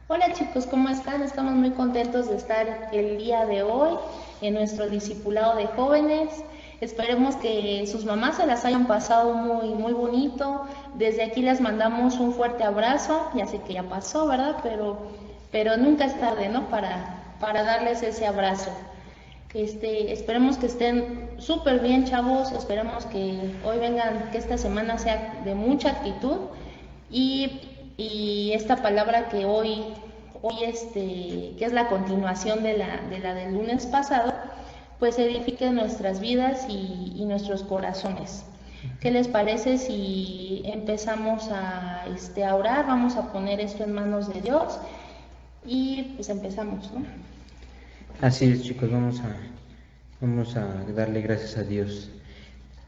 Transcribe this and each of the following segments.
Hola chicos, ¿cómo están? Estamos muy contentos de estar el día de hoy en nuestro discipulado de jóvenes. Esperemos que sus mamás se las hayan pasado muy bonito. Desde aquí les mandamos un fuerte abrazo. Ya sé que ya pasó, ¿verdad? Pero nunca es tarde, ¿no? Para darles ese abrazo. Esperemos que estén súper bien, chavos. Esperemos que hoy vengan, que esta semana sea de mucha actitud y esta palabra que que es la continuación de la del lunes pasado, pues edifique nuestras vidas y nuestros corazones. ¿Qué les parece si empezamos a orar? Vamos a poner esto en manos de Dios y pues empezamos, ¿no? Así es, chicos, vamos a darle gracias a Dios.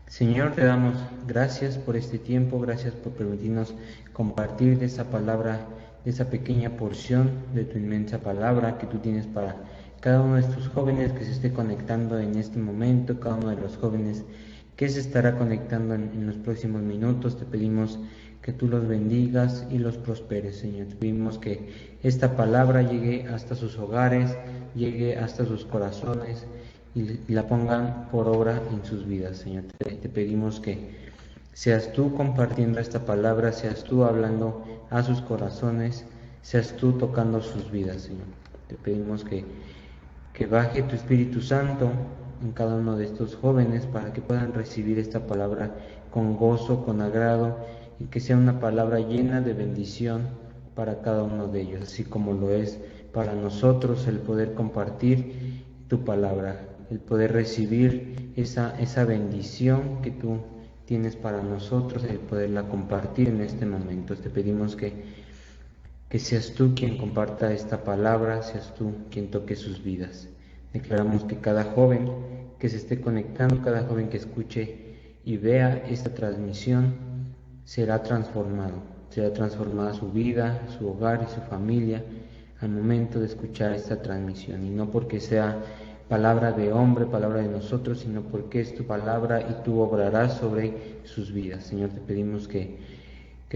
Señor, te damos gracias por este tiempo, gracias por permitirnos compartir de esa palabra, de esa pequeña porción de tu inmensa palabra que tú tienes para cada uno de estos jóvenes que se esté conectando en este momento, cada uno de los jóvenes que se estará conectando en los próximos minutos. Te pedimos que tú los bendigas y los prosperes, Señor. Te pedimos que esta palabra llegue hasta sus hogares, llegue hasta sus corazones y la pongan por obra en sus vidas, Señor. Te pedimos que seas tú compartiendo esta palabra, seas tú hablando a sus corazones, seas tú tocando sus vidas, Señor. Te pedimos que baje tu Espíritu Santo en cada uno de estos jóvenes para que puedan recibir esta palabra con gozo, con agrado, y que sea una palabra llena de bendición para cada uno de ellos, así como lo es para nosotros el poder compartir tu palabra, el poder recibir esa bendición que tú tienes para nosotros, el poderla compartir en este momento. Te pedimos que seas tú quien comparta esta palabra, seas tú quien toque sus vidas. Declaramos que cada joven que se esté conectando, cada joven que escuche y vea esta transmisión, será transformada su vida, su hogar y su familia al momento de escuchar esta transmisión. Y no porque sea palabra de hombre, palabra de nosotros, sino porque es tu palabra y tú obrarás sobre sus vidas. Señor, te pedimos que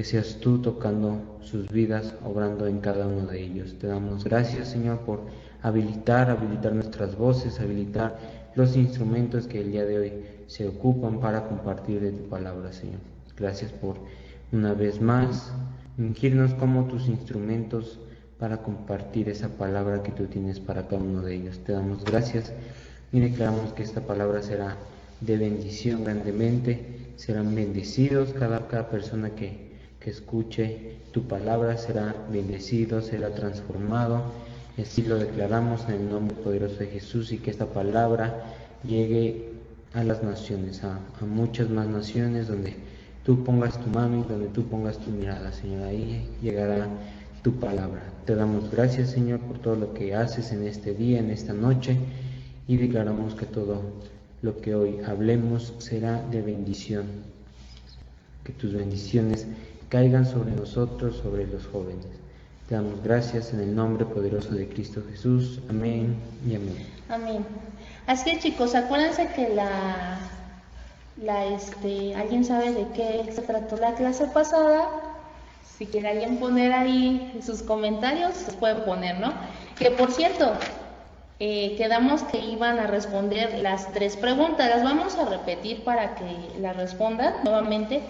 seas tú tocando sus vidas, obrando en cada uno de ellos. Te damos gracias, Señor, por habilitar nuestras voces, habilitar los instrumentos que el día de hoy se ocupan para compartir de tu palabra, Señor. Gracias por una vez más ungirnos como tus instrumentos para compartir esa palabra que tú tienes para cada uno de ellos. Te damos gracias y declaramos que esta palabra será de bendición grandemente. Serán bendecidos cada persona que escuche tu palabra, será bendecido, será transformado. Y así lo declaramos en el nombre poderoso de Jesús, y que esta palabra llegue a las naciones, a muchas más naciones, donde tú pongas tu mano y donde tú pongas tu mirada, Señor. Ahí llegará tu palabra. Te damos gracias, Señor, por todo lo que haces en este día, en esta noche, y declaramos que todo lo que hoy hablemos será de bendición. Que tus bendiciones caigan sobre nosotros, sobre los jóvenes. Te damos gracias en el nombre poderoso de Cristo Jesús. Amén y amén. Amén. Así que chicos, acuérdense que ¿alguien sabe de qué se trató la clase pasada? Si quiere alguien poner ahí sus comentarios, se puede poner, ¿no? Que por cierto, quedamos que iban a responder las 3 preguntas. Las vamos a repetir para que las respondan nuevamente.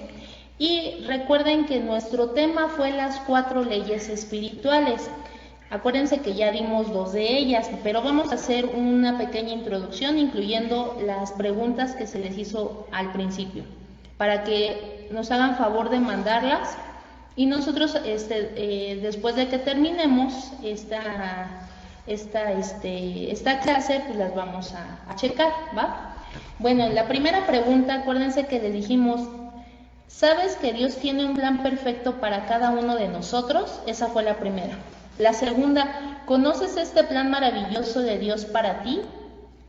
Y recuerden que nuestro tema fue las 4 leyes espirituales. Acuérdense que ya dimos 2 de ellas, pero vamos a hacer una pequeña introducción incluyendo las preguntas que se les hizo al principio, para que nos hagan favor de mandarlas y nosotros después de que terminemos esta clase, pues las vamos a checar, ¿va? Bueno, la primera pregunta, acuérdense que le dijimos: ¿sabes que Dios tiene un plan perfecto para cada uno de nosotros? Esa fue la primera. La segunda: ¿conoces este plan maravilloso de Dios para ti?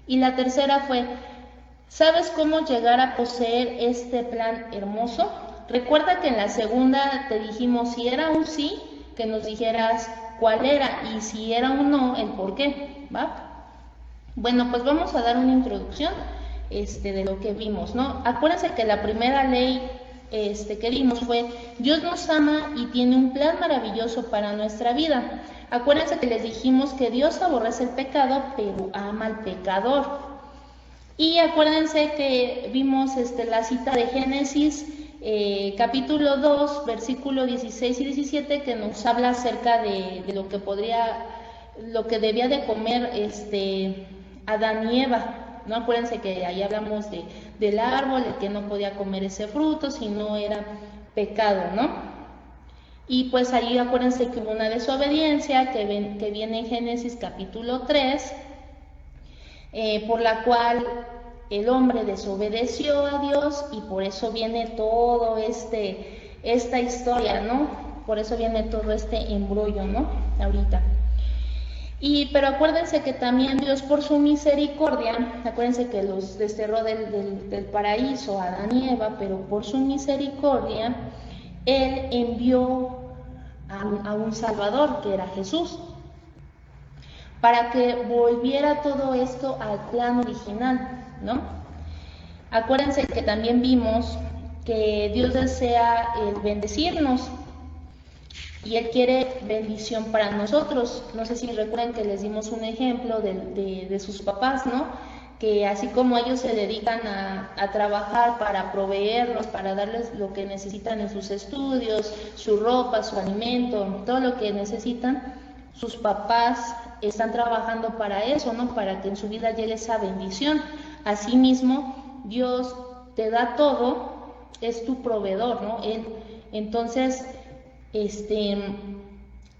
Y la tercera fue: ¿sabes cómo llegar a poseer este plan hermoso? Recuerda que en la segunda te dijimos, si era un sí, que nos dijeras cuál era, y si era un no, el por qué, ¿va? Bueno, pues vamos a dar una introducción de lo que vimos, ¿no? Acuérdense que la primera ley que vimos fue: Dios nos ama y tiene un plan maravilloso para nuestra vida. Acuérdense que les dijimos que Dios aborrece el pecado, pero ama al pecador. Y acuérdense que vimos la cita de Génesis, capítulo 2, versículo 16 y 17, que nos habla acerca de lo que debía de comer Adán y Eva, ¿no? Acuérdense que ahí hablamos del árbol, de que no podía comer ese fruto si no era pecado, ¿no? Y pues ahí acuérdense que hubo una desobediencia que viene en Génesis capítulo 3, por la cual el hombre desobedeció a Dios, y por eso viene todo esta historia, ¿no? Por eso viene todo este embrollo, ¿no? Ahorita. Pero acuérdense que también Dios, por su misericordia, acuérdense que los desterró del paraíso a Adán y Eva, pero por su misericordia Él envió a un Salvador, que era Jesús, para que volviera todo esto al plan original, ¿no? Acuérdense que también vimos que Dios desea el bendecirnos, y Él quiere bendición para nosotros. No sé si recuerdan que les dimos un ejemplo de sus papás, ¿no? Que así como ellos se dedican a trabajar para proveerlos, para darles lo que necesitan en sus estudios, su ropa, su alimento, todo lo que necesitan, sus papás están trabajando para eso, ¿no? Para que en su vida llegue esa bendición. Asimismo, Dios te da todo, es tu proveedor, ¿no? Entonces,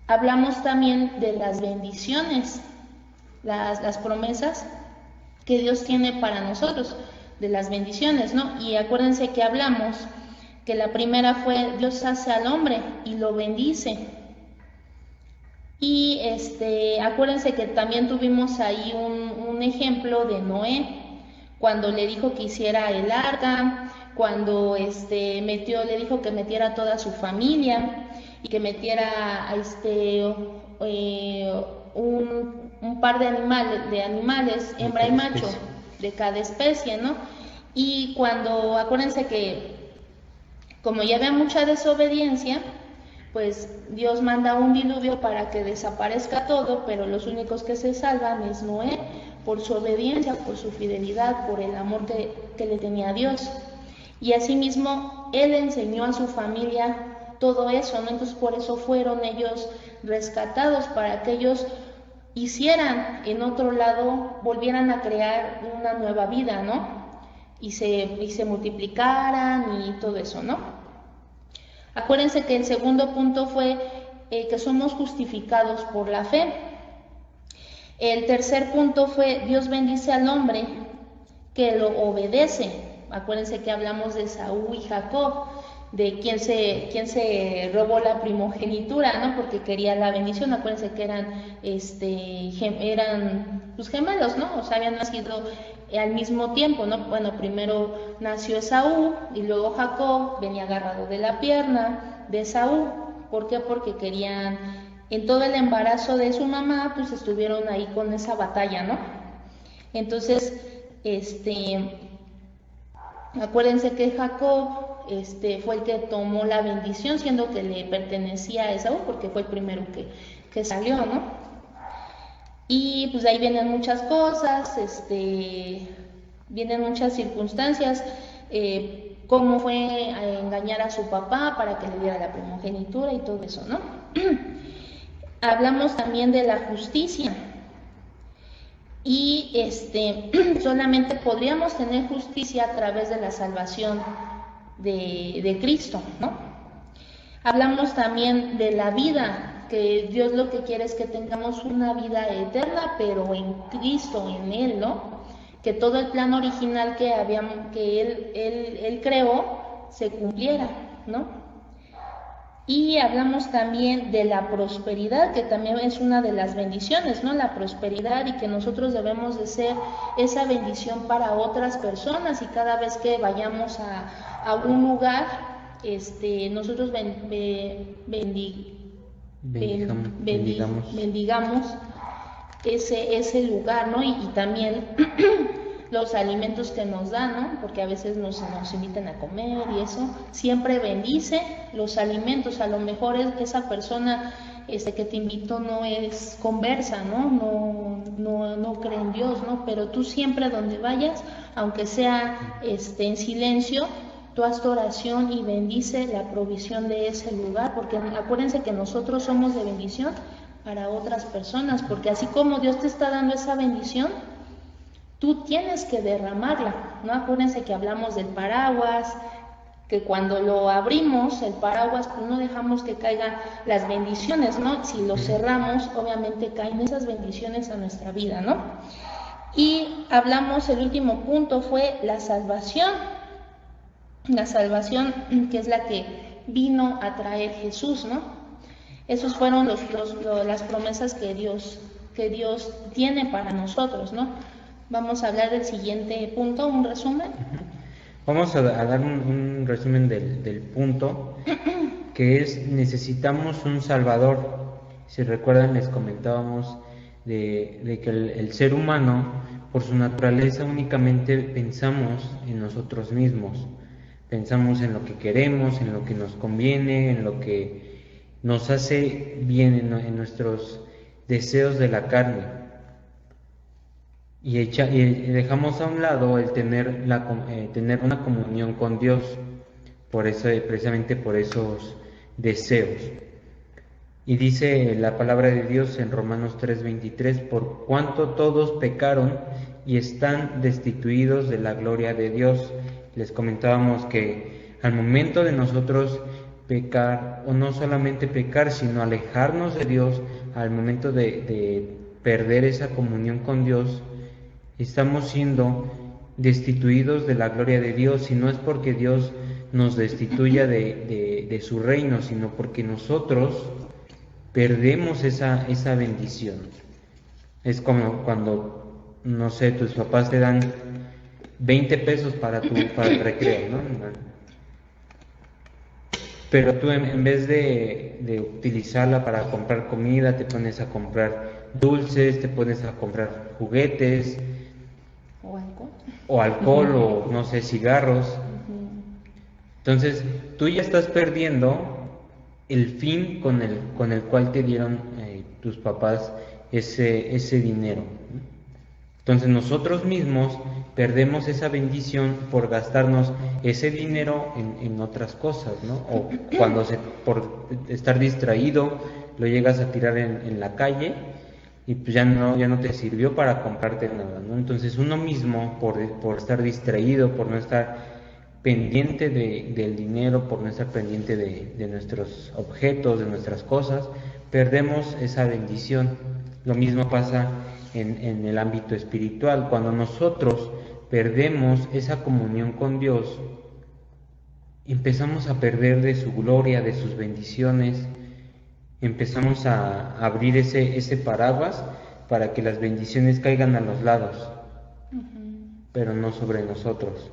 hablamos también de las bendiciones, las promesas que Dios tiene para nosotros, de las bendiciones, ¿no? Y acuérdense que hablamos que la primera fue: Dios hace al hombre y lo bendice. Y acuérdense que también tuvimos ahí un ejemplo de Noé, cuando le dijo que hiciera el arca, cuando le dijo que metiera a toda su familia, y que metiera un par de animales, hembra y macho, de cada especie, ¿no? Y acuérdense que como ya había mucha desobediencia, pues Dios manda un diluvio para que desaparezca todo, pero los únicos que se salvan es Noé, por su obediencia, por su fidelidad, por el amor que le tenía a Dios. Y asimismo, Él enseñó a su familia todo eso, ¿no? Entonces por eso fueron ellos rescatados, para que ellos hicieran en otro lado, volvieran a crear una nueva vida, ¿no? Y se multiplicaran y todo eso, ¿no? Acuérdense que el segundo punto fue que somos justificados por la fe. El tercer punto fue: Dios bendice al hombre que lo obedece. Acuérdense que hablamos de Saúl y Jacob, de quien se robó la primogenitura, ¿no? Porque quería la bendición. Acuérdense que eran pues gemelos, ¿no? O sea, habían nacido al mismo tiempo, ¿no? Bueno, primero nació Esaú y luego Jacob venía agarrado de la pierna de Esaú. ¿Por qué? Porque querían, en todo el embarazo de su mamá, pues estuvieron ahí con esa batalla, ¿no? Entonces, acuérdense que Jacob fue el que tomó la bendición, siendo que le pertenecía a Esaú, porque fue el primero que salió, ¿no? Y pues ahí vienen muchas cosas, vienen muchas circunstancias, cómo fue a engañar a su papá para que le diera la primogenitura y todo eso, ¿no? Hablamos también de la justicia. Y solamente podríamos tener justicia a través de la salvación de Cristo, ¿no? Hablamos también de la vida, que Dios lo que quiere es que tengamos una vida eterna, pero en Cristo, en Él, ¿no? Que todo el plan original que Él creó se cumpliera, ¿no? Y hablamos también de la prosperidad, que también es una de las bendiciones, ¿no? La prosperidad, y que nosotros debemos de ser esa bendición para otras personas, y cada vez que vayamos a un lugar, nosotros bendigamos ese lugar, ¿no? Y también los alimentos que nos dan, ¿no? Porque a veces nos invitan a comer y eso, siempre bendice los alimentos. A lo mejor esa persona que te invitó no es conversa, no cree en Dios, ¿no? Pero tú siempre donde vayas, aunque sea en silencio, tú haz tu oración y bendice la provisión de ese lugar, porque acuérdense que nosotros somos de bendición para otras personas, porque así como Dios te está dando esa bendición, tú tienes que derramarla, ¿no? Acuérdense que hablamos del paraguas, que cuando lo abrimos, el paraguas, pues no dejamos que caigan las bendiciones, ¿no? Si lo cerramos, obviamente caen esas bendiciones a nuestra vida, ¿no? Y hablamos, el último punto fue la salvación, que es la que vino a traer Jesús, ¿no? Esos fueron las promesas que Dios tiene para nosotros, ¿no? Vamos a hablar del siguiente punto, un resumen. Vamos a dar un resumen del punto, que es: necesitamos un Salvador. Si recuerdan, les comentábamos de que el ser humano, por su naturaleza, únicamente pensamos en nosotros mismos. Pensamos en lo que queremos, en lo que nos conviene, en lo que nos hace bien, en nuestros deseos de la carne. Y dejamos a un lado el tener una comunión con Dios, precisamente por esos deseos. Y dice la palabra de Dios en Romanos 3:23: por cuanto todos pecaron y están destituidos de la gloria de Dios. Les comentábamos que al momento de nosotros pecar, o no solamente pecar, sino alejarnos de Dios, al momento de perder esa comunión con Dios, estamos siendo destituidos de la gloria de Dios. Y no es porque Dios nos destituya de su reino, sino porque nosotros perdemos esa bendición. Es como cuando, no sé, tus papás te dan 20 pesos para el recreo, ¿no? Pero tú en vez de utilizarla para comprar comida, te pones a comprar dulces, te pones a comprar juguetes, o alcohol, o no sé, cigarros. Entonces tú ya estás perdiendo el fin con el cual te dieron tus papás ese dinero. Entonces nosotros mismos perdemos esa bendición por gastarnos ese dinero en otras cosas, ¿no? O cuando por estar distraído lo llegas a tirar en la calle y pues ya no te sirvió para comprarte nada, ¿no? Entonces uno mismo, por estar distraído, por no estar pendiente del dinero, por no estar pendiente de nuestros objetos, de nuestras cosas, perdemos esa bendición. Lo mismo pasa en el ámbito espiritual. Cuando nosotros perdemos esa comunión con Dios, empezamos a perder de su gloria, de sus bendiciones. Empezamos a abrir ese paraguas para que las bendiciones caigan a los lados, pero no sobre nosotros.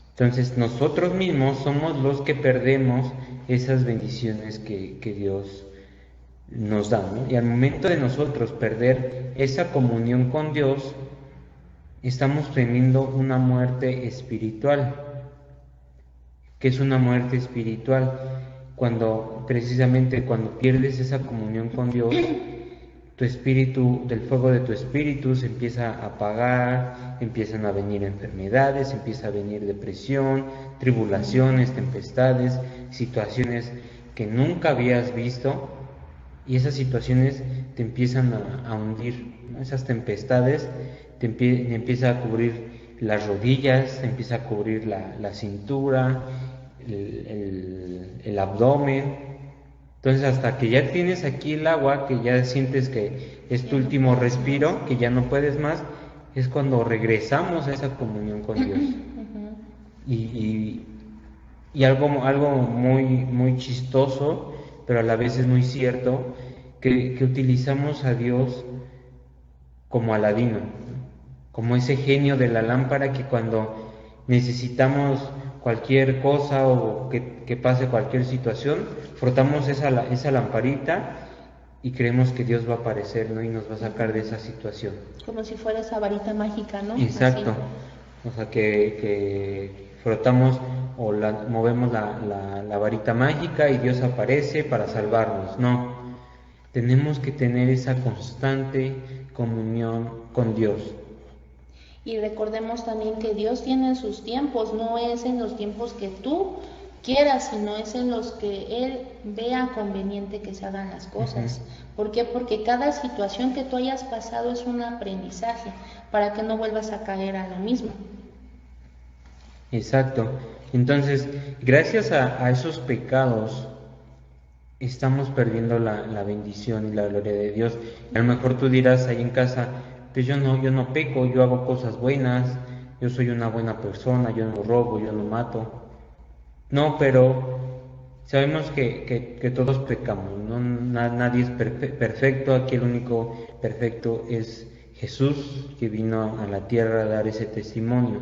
Entonces nosotros mismos somos los que perdemos esas bendiciones que Dios nos da, ¿no? Y al momento de nosotros perder esa comunión con Dios, estamos teniendo una muerte espiritual. ¿Qué es una muerte espiritual? Precisamente cuando pierdes esa comunión con Dios, tu espíritu, del fuego de tu espíritu se empieza a apagar, empiezan a venir enfermedades, empieza a venir depresión, tribulaciones, tempestades, situaciones que nunca habías visto, y esas situaciones te empiezan a hundir, ¿no? Esas tempestades te empieza a cubrir las rodillas, te empieza a cubrir la cintura, el abdomen. Entonces hasta que ya tienes aquí el agua, que ya sientes que es tu último respiro, que ya no puedes más, es cuando regresamos a esa comunión con Dios. Y algo muy, muy chistoso, pero a la vez es muy cierto, que utilizamos a Dios como Aladino, como ese genio de la lámpara que cuando necesitamos cualquier cosa o que pase cualquier situación, frotamos esa lamparita y creemos que Dios va a aparecer, ¿no? Y nos va a sacar de esa situación. Como si fuera esa varita mágica, ¿no? Exacto. Así. O sea, que frotamos o movemos la varita mágica y Dios aparece para salvarnos. No, tenemos que tener esa constante comunión con Dios. Y recordemos también que Dios tiene sus tiempos, no es en los tiempos que tú quieras, sino es en los que Él vea conveniente que se hagan las cosas. ¿Por qué? Porque cada situación que tú hayas pasado es un aprendizaje para que no vuelvas a caer a lo mismo. Exacto. Entonces, gracias a esos pecados, estamos perdiendo la bendición y la gloria de Dios. A lo mejor tú dirás ahí en casa, pues yo no peco, yo hago cosas buenas, yo soy una buena persona, yo no robo, yo no mato. No, pero sabemos que todos pecamos, ¿no? Nadie es perfecto, aquí el único perfecto es Jesús, que vino a la tierra a dar ese testimonio.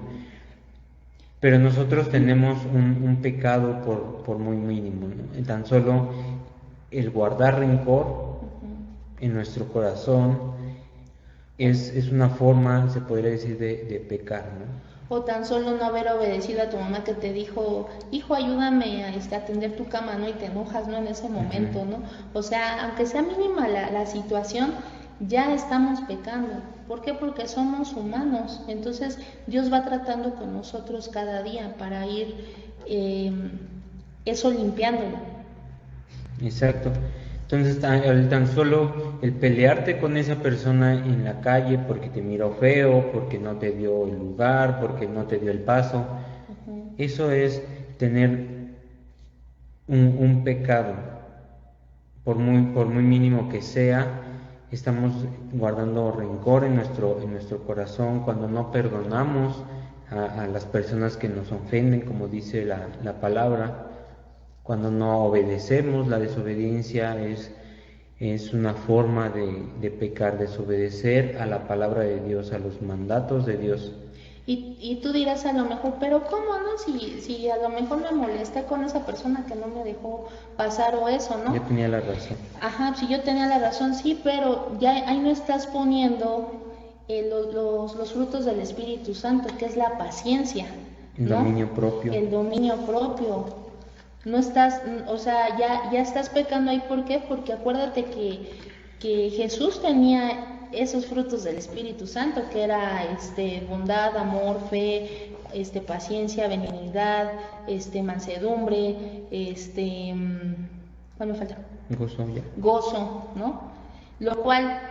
Pero nosotros tenemos un pecado por muy mínimo, ¿no? Tan solo el guardar rencor en nuestro corazón es una forma, se podría decir, de pecar, ¿no? O tan solo no haber obedecido a tu mamá que te dijo, hijo, ayúdame a atender tu cama, ¿no? Y te enojas, ¿no? En ese momento, ¿no? O sea, aunque sea mínima la situación, ya estamos pecando. ¿Por qué? Porque somos humanos. Entonces, Dios va tratando con nosotros cada día para ir eso limpiándolo. Exacto. Entonces, tan solo el pelearte con esa persona en la calle porque te miró feo, porque no te dio el lugar, porque no te dio el paso, eso es tener un pecado. Por muy mínimo que sea, estamos guardando rencor en nuestro corazón cuando no perdonamos a las personas que nos ofenden, como dice la palabra. Cuando no obedecemos, la desobediencia es una forma de pecar, desobedecer a la palabra de Dios, a los mandatos de Dios. Y tú dirás a lo mejor, pero ¿cómo no? Si a lo mejor me molesté con esa persona que no me dejó pasar o eso, ¿no? Yo tenía la razón. Ajá, si yo tenía la razón, sí, pero ya ahí no estás poniendo los frutos del Espíritu Santo, que es la paciencia, ¿no? El dominio propio. El dominio propio. No estás, o sea, ya estás pecando ahí, ¿por qué? Porque acuérdate que Jesús tenía esos frutos del Espíritu Santo, que era bondad, amor, fe, paciencia, benignidad, mansedumbre, ¿cuál me falta? Gozo, ya. Gozo, ¿no? Lo cual,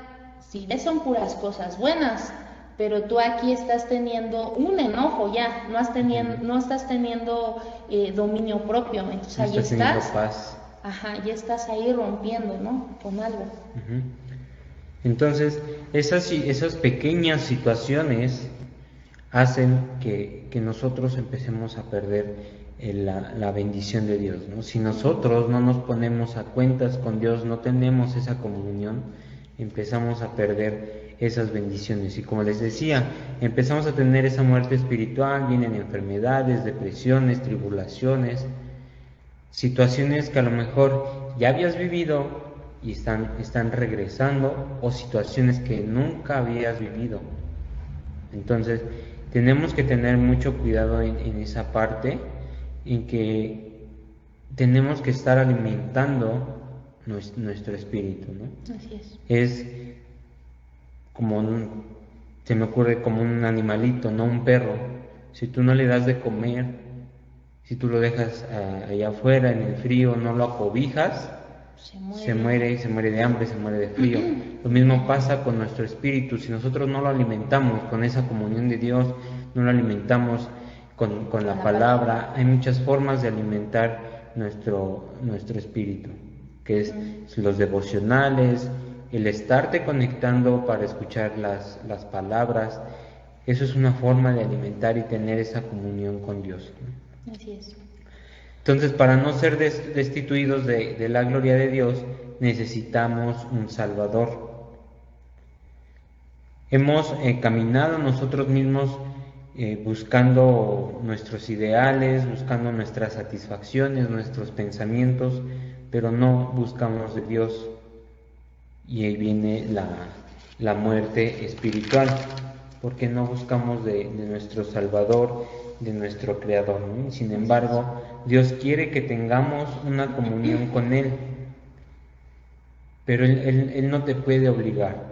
si ves, son puras cosas buenas, pero tú aquí estás teniendo un enojo ya, no estás teniendo dominio propio, entonces ahí estás, paz. Ajá, ya estás ahí rompiendo, ¿no? Con algo. Entonces, esas pequeñas situaciones hacen que nosotros empecemos a perder la bendición de Dios, ¿no? Si nosotros no nos ponemos a cuentas con Dios, no tenemos esa comunión, empezamos a perder esas bendiciones. Y como les decía, empezamos a tener esa muerte espiritual, vienen enfermedades, depresiones, tribulaciones, situaciones que a lo mejor ya habías vivido y están regresando, o situaciones que nunca habías vivido. Entonces, tenemos que tener mucho cuidado en esa parte, en que tenemos que estar alimentando nuestro espíritu, ¿no? Así es. Es como se me ocurre como un animalito, no un perro. Si tú no le das de comer, si tú lo dejas allá afuera en el frío, no lo acobijas, se muere de hambre, se muere de frío. Lo mismo pasa con nuestro espíritu. Si nosotros no lo alimentamos con esa comunión de Dios, no lo alimentamos con la palabra, hay muchas formas de alimentar nuestro espíritu, que es los devocionales, el estarte conectando para escuchar las palabras. Eso es una forma de alimentar y tener esa comunión con Dios, ¿no? Así es. Entonces, para no ser destituidos de la gloria de Dios, necesitamos un Salvador. Hemos caminado nosotros mismos buscando nuestros ideales, buscando nuestras satisfacciones, nuestros pensamientos, pero no buscamos de Dios. y ahí viene la muerte espiritual, porque no buscamos de nuestro Salvador, de nuestro Creador, ¿no? Sin embargo, Dios quiere que tengamos una comunión con Él, pero Él no te puede obligar.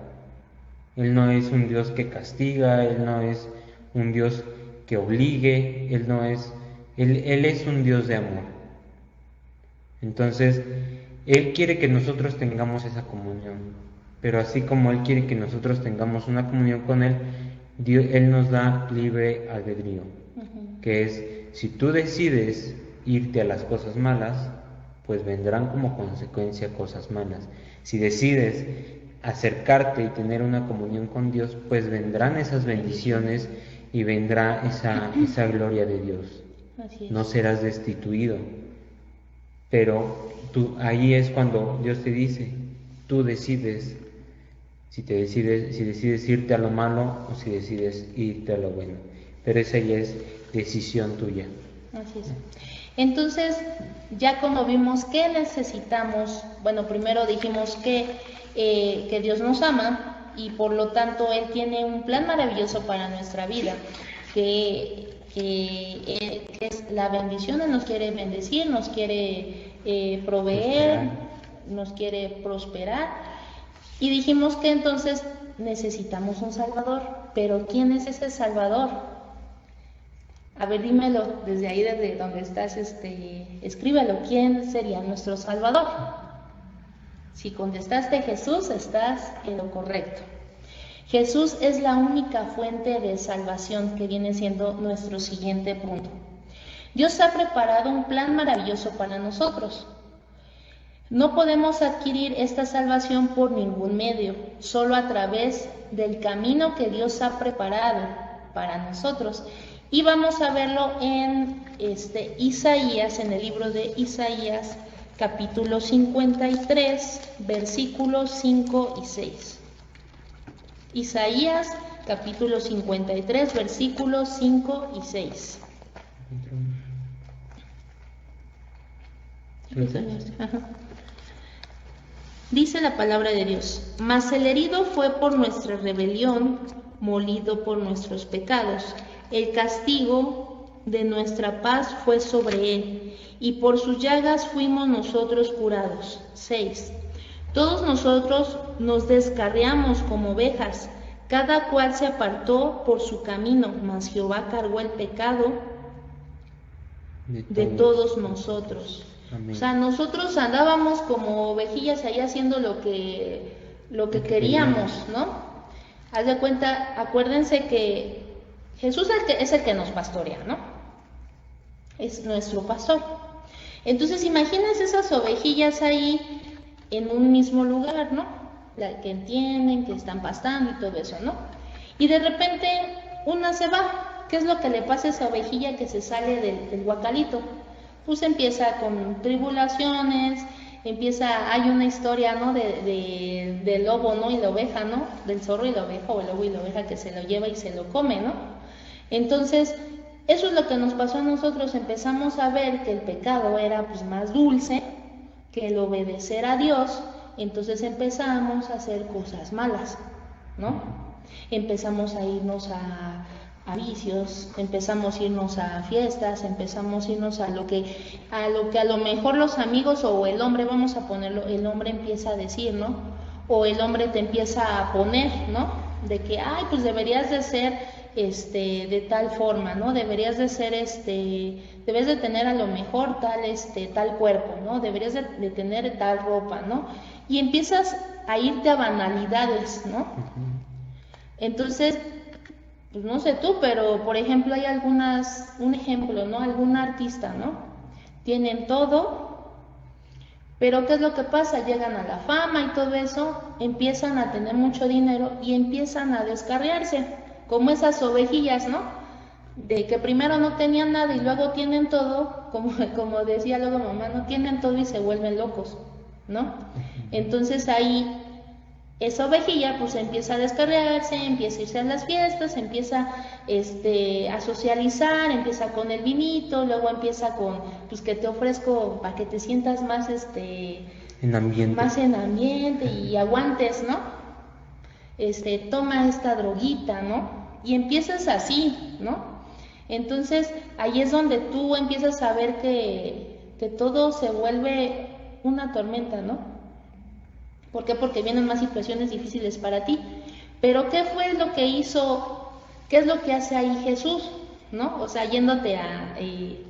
Él no es un Dios que castiga, Él no es un Dios que obligue, Él es un Dios de amor. Entonces, Él quiere que nosotros tengamos esa comunión, pero así como Él quiere que nosotros tengamos una comunión con Él, Él nos da libre albedrío, que es, si tú decides irte a las cosas malas, pues vendrán como consecuencia cosas malas. Si decides acercarte y tener una comunión con Dios, pues vendrán esas bendiciones y vendrá esa gloria de Dios. No serás destituido. Pero ahí es cuando Dios te dice, tú decides si decides irte a lo malo o si decides irte a lo bueno. Pero esa ya es decisión tuya. Así es. Entonces, ya como vimos que necesitamos, bueno, primero dijimos que Dios nos ama y por lo tanto Él tiene un plan maravilloso para nuestra vida, que es la bendición. Él nos quiere bendecir, nos quiere proveer, nos quiere prosperar. Y dijimos que entonces necesitamos un Salvador. Pero ¿quién es ese Salvador? A ver, dímelo desde ahí, desde donde estás, escríbelo. ¿Quién sería nuestro Salvador? Si contestaste Jesús, estás en lo correcto. Jesús es la única fuente de salvación, que viene siendo nuestro siguiente punto. Dios ha preparado un plan maravilloso para nosotros. No podemos adquirir esta salvación por ningún medio, solo a través del camino que Dios ha preparado para nosotros. Y vamos a verlo en Isaías, en el libro de Isaías, capítulo 53, versículos 5 y 6. Isaías, capítulo 53, versículos 5 y 6. Dice la palabra de Dios: mas el herido fue por nuestra rebelión, molido por nuestros pecados. El castigo de nuestra paz fue sobre él, y por sus llagas fuimos nosotros curados. 6. Todos nosotros nos descarriamos como ovejas, cada cual se apartó por su camino, mas Jehová cargó el pecado de todos nosotros. Amén. O sea, nosotros andábamos como ovejillas ahí haciendo lo que queríamos, ¿no? Haz de cuenta, acuérdense que Jesús es el que nos pastorea, ¿no? Es nuestro pastor. Entonces, imagínense esas ovejillas ahí en un mismo lugar, ¿no? Que entienden, que están pastando y todo eso, ¿no? Y de repente una se va. ¿Qué es lo que le pasa a esa ovejilla que se sale del guacalito? Pues empieza con tribulaciones, hay una historia, ¿no? Del lobo, ¿no? Y la oveja, ¿no? Del zorro y la oveja, o el lobo y la oveja, que se lo lleva y se lo come, ¿no? Entonces, eso es lo que nos pasó a nosotros. Empezamos a ver que el pecado era pues más dulce que el obedecer a Dios. Entonces empezamos a hacer cosas malas, ¿no? Empezamos a irnos a vicios, empezamos a irnos a fiestas, empezamos a irnos a lo que a lo mejor los amigos o el hombre, vamos a ponerlo, el hombre empieza a decir, ¿no? O el hombre te empieza a poner, ¿no? De que, ay, pues deberías de ser de tal forma, ¿no? Deberías de ser debes de tener a lo mejor tal cuerpo, ¿no? Deberías de tener tal ropa, ¿no? Y empiezas a irte a banalidades, ¿no? Entonces, pues no sé tú, pero por ejemplo hay un ejemplo, ¿no? Algún artista, ¿no? Tienen todo, pero ¿qué es lo que pasa? Llegan a la fama y todo eso, empiezan a tener mucho dinero y empiezan a descarriarse, como esas ovejillas, ¿no? De que primero no tenían nada y luego tienen todo, como decía luego mamá, no tienen todo y se vuelven locos, ¿no? Entonces ahí esa ovejilla pues empieza a descarriarse, empieza a irse a las fiestas, empieza a socializar, empieza con el vinito, luego empieza con, pues que te ofrezco para que te sientas más Más en ambiente y aguantes, ¿no? Toma esta droguita, ¿no? Y empiezas así, ¿no? Entonces, ahí es donde tú empiezas a ver que todo se vuelve una tormenta, ¿no? ¿Por qué? Porque vienen más situaciones difíciles para ti. Pero ¿qué fue lo que hizo? ¿Qué es lo que hace ahí Jesús? ¿No? O sea, yéndote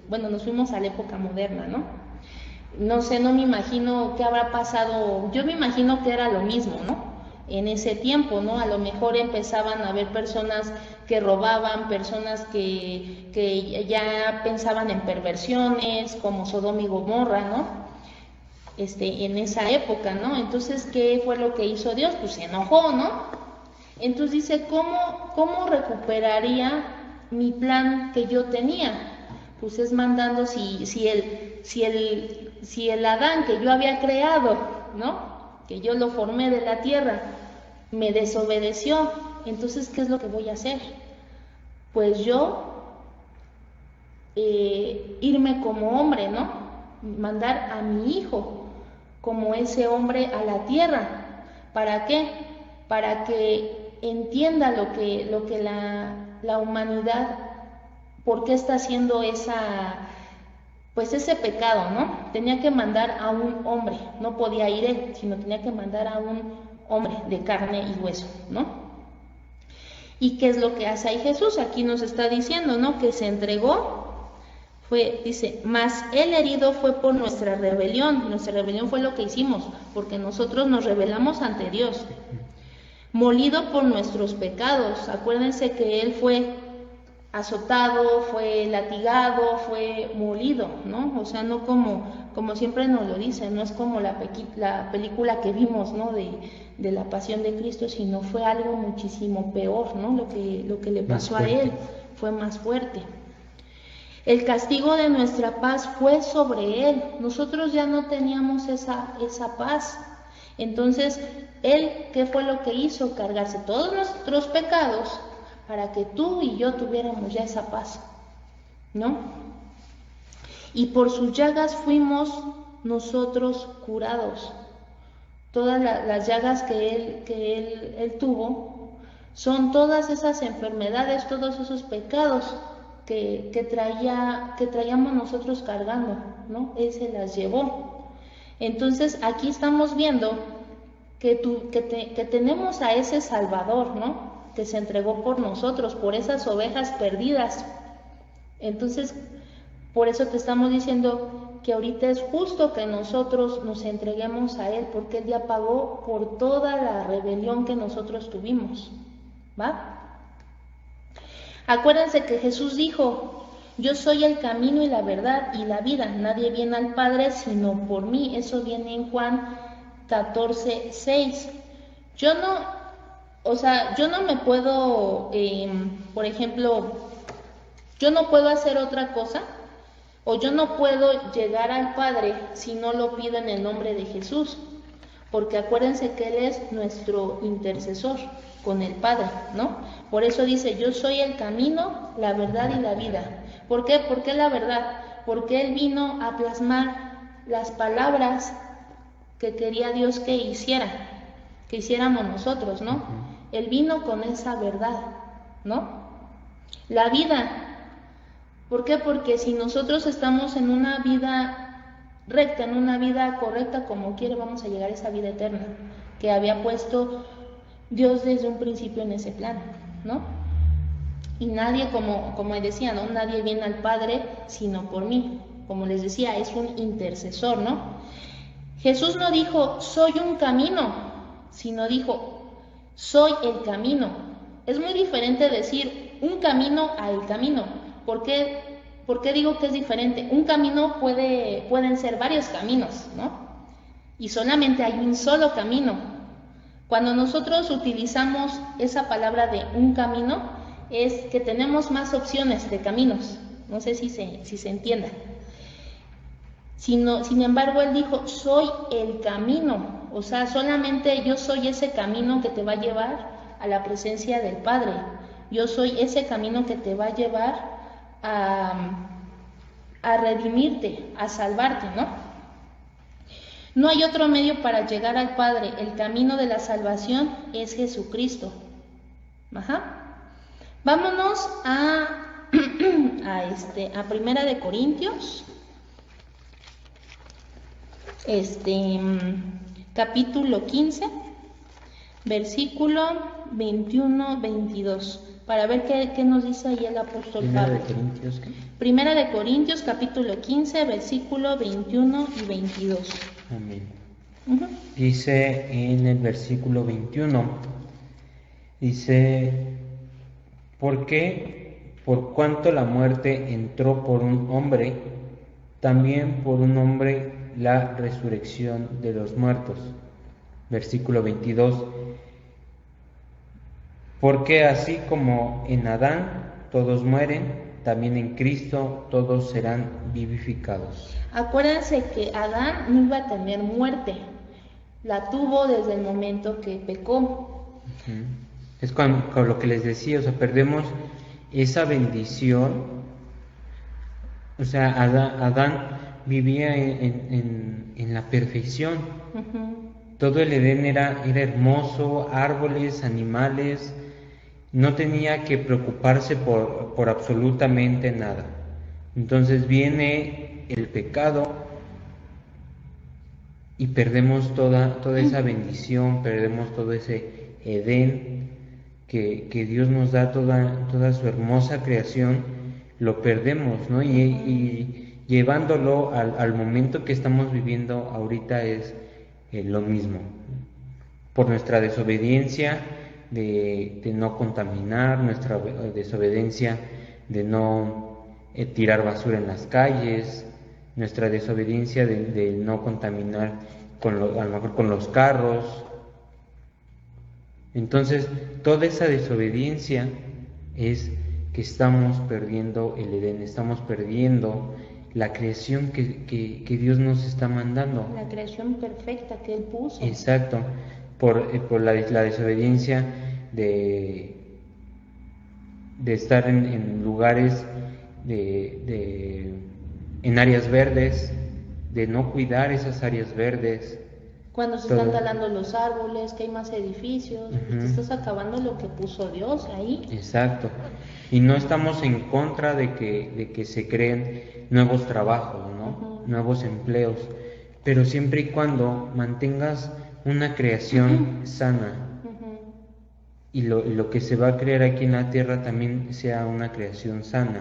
bueno, nos fuimos a la época moderna, ¿no? No sé, no me imagino qué habrá pasado. Yo me imagino que era lo mismo, ¿no? En ese tiempo, ¿no? A lo mejor empezaban a haber personas que robaban, personas que ya pensaban en perversiones, como Sodoma y Gomorra, ¿no? En esa época, ¿no? Entonces, ¿qué fue lo que hizo Dios? Pues se enojó, ¿no? Entonces dice, ¿cómo recuperaría mi plan que yo tenía? Pues es mandando, si el Adán que yo había creado, ¿no? Que yo lo formé de la tierra, me desobedeció, entonces, ¿qué es lo que voy a hacer? Pues yo irme como hombre, ¿no? Mandar a mi hijo como ese hombre a la tierra. ¿Para qué? Para que entienda lo que la humanidad, por qué está haciendo pues ese pecado, ¿no? Tenía que mandar a un hombre, no podía ir él, sino tenía que mandar a un hombre de carne y hueso, ¿no? ¿Y qué es lo que hace ahí Jesús? Aquí nos está diciendo, ¿no? Que se entregó. Dice, mas el herido fue por nuestra rebelión fue lo que hicimos, porque nosotros nos rebelamos ante Dios, molido por nuestros pecados. Acuérdense que Él fue azotado, fue latigado, fue molido, ¿no? O sea, no como siempre nos lo dicen, no es como la película que vimos, ¿no? De la pasión de Cristo, sino fue algo muchísimo peor, ¿no? Lo que le pasó a Él fue más fuerte. El castigo de nuestra paz fue sobre Él. Nosotros ya no teníamos esa paz. Entonces, Él, ¿qué fue lo que hizo? Cargarse todos nuestros pecados para que tú y yo tuviéramos ya esa paz, ¿no? Y por sus llagas fuimos nosotros curados. Todas las llagas que él tuvo son todas esas enfermedades, todos esos pecados que traíamos nosotros cargando, ¿no? Él se las llevó. Entonces aquí estamos viendo que tenemos a ese Salvador, ¿no? Que se entregó por nosotros, por esas ovejas perdidas. Entonces, por eso te estamos diciendo que ahorita es justo que nosotros nos entreguemos a Él, porque Él ya pagó por toda la rebelión que nosotros tuvimos, ¿va? Acuérdense que Jesús dijo, yo soy el camino y la verdad y la vida, nadie viene al Padre sino por mí. Eso viene en Juan 14:6. Yo no me puedo, por ejemplo, yo no puedo hacer otra cosa, o yo no puedo llegar al Padre si no lo pido en el nombre de Jesús, porque acuérdense que Él es nuestro intercesor con el Padre, ¿no? Por eso dice, yo soy el camino, la verdad y la vida. ¿Por qué? ¿Por qué la verdad? Porque Él vino a plasmar las palabras que quería Dios que hiciéramos nosotros, ¿no? Él vino con esa verdad, ¿no? La vida. ¿Por qué? Porque si nosotros estamos en una vida recta, en una vida correcta como quiere, vamos a llegar a esa vida eterna que había puesto Dios desde un principio en ese plan, ¿no? Y nadie, como decía, ¿no? Nadie viene al Padre sino por mí. Como les decía, es un intercesor, ¿no? Jesús no dijo, soy un camino, sino dijo, soy el camino. Es muy diferente decir un camino al camino. ¿Por qué digo que es diferente? Un camino pueden ser varios caminos, ¿no? Y solamente hay un solo camino. Cuando nosotros utilizamos esa palabra de un camino, es que tenemos más opciones de caminos. No sé si se entienda. Sin embargo, Él dijo, soy el camino. O sea, solamente yo soy ese camino que te va a llevar a la presencia del Padre. Yo soy ese camino que te va a llevar a redimirte, a salvarte, ¿no? No hay otro medio para llegar al Padre. El camino de la salvación es Jesucristo. Ajá. Vámonos a Primera de Corintios, capítulo 15, versículo 21-22, para ver qué nos dice ahí el apóstol Pablo. Primera de Corintios, capítulo 15, versículo 21 y 22. Amén. Dice en el versículo 21, dice, porque por cuanto la muerte entró por un hombre, también por un hombre la resurrección de los muertos. Versículo 22, porque así como en Adán todos mueren, también en Cristo todos serán vivificados. Acuérdense que Adán no iba a tener muerte, la tuvo desde el momento que pecó. Es con lo que les decía, o sea, perdemos esa bendición. O sea, Adán vivía en la perfección. Todo el Edén era hermoso, árboles, animales, no tenía que preocuparse por absolutamente nada. Entonces viene el pecado y perdemos toda esa bendición, perdemos todo ese Edén que Dios nos da, toda su hermosa creación, lo perdemos, ¿no? Y llevándolo al momento que estamos viviendo ahorita es lo mismo. Por nuestra desobediencia de no contaminar, nuestra desobediencia de no tirar basura en las calles, nuestra desobediencia de no contaminar a lo mejor con los carros. Entonces, toda esa desobediencia es que estamos perdiendo el Edén, estamos perdiendo la creación que Dios nos está mandando. La creación perfecta que Él puso. Exacto, por la desobediencia de estar en lugares, en áreas verdes, de no cuidar esas áreas verdes. Cuando se están talando los árboles, que hay más edificios, te estás acabando lo que puso Dios ahí. Exacto. Y no estamos en contra de que se creen nuevos trabajos, ¿no? Nuevos empleos, pero siempre y cuando mantengas una creación sana y lo que se va a crear aquí en la tierra también sea una creación sana.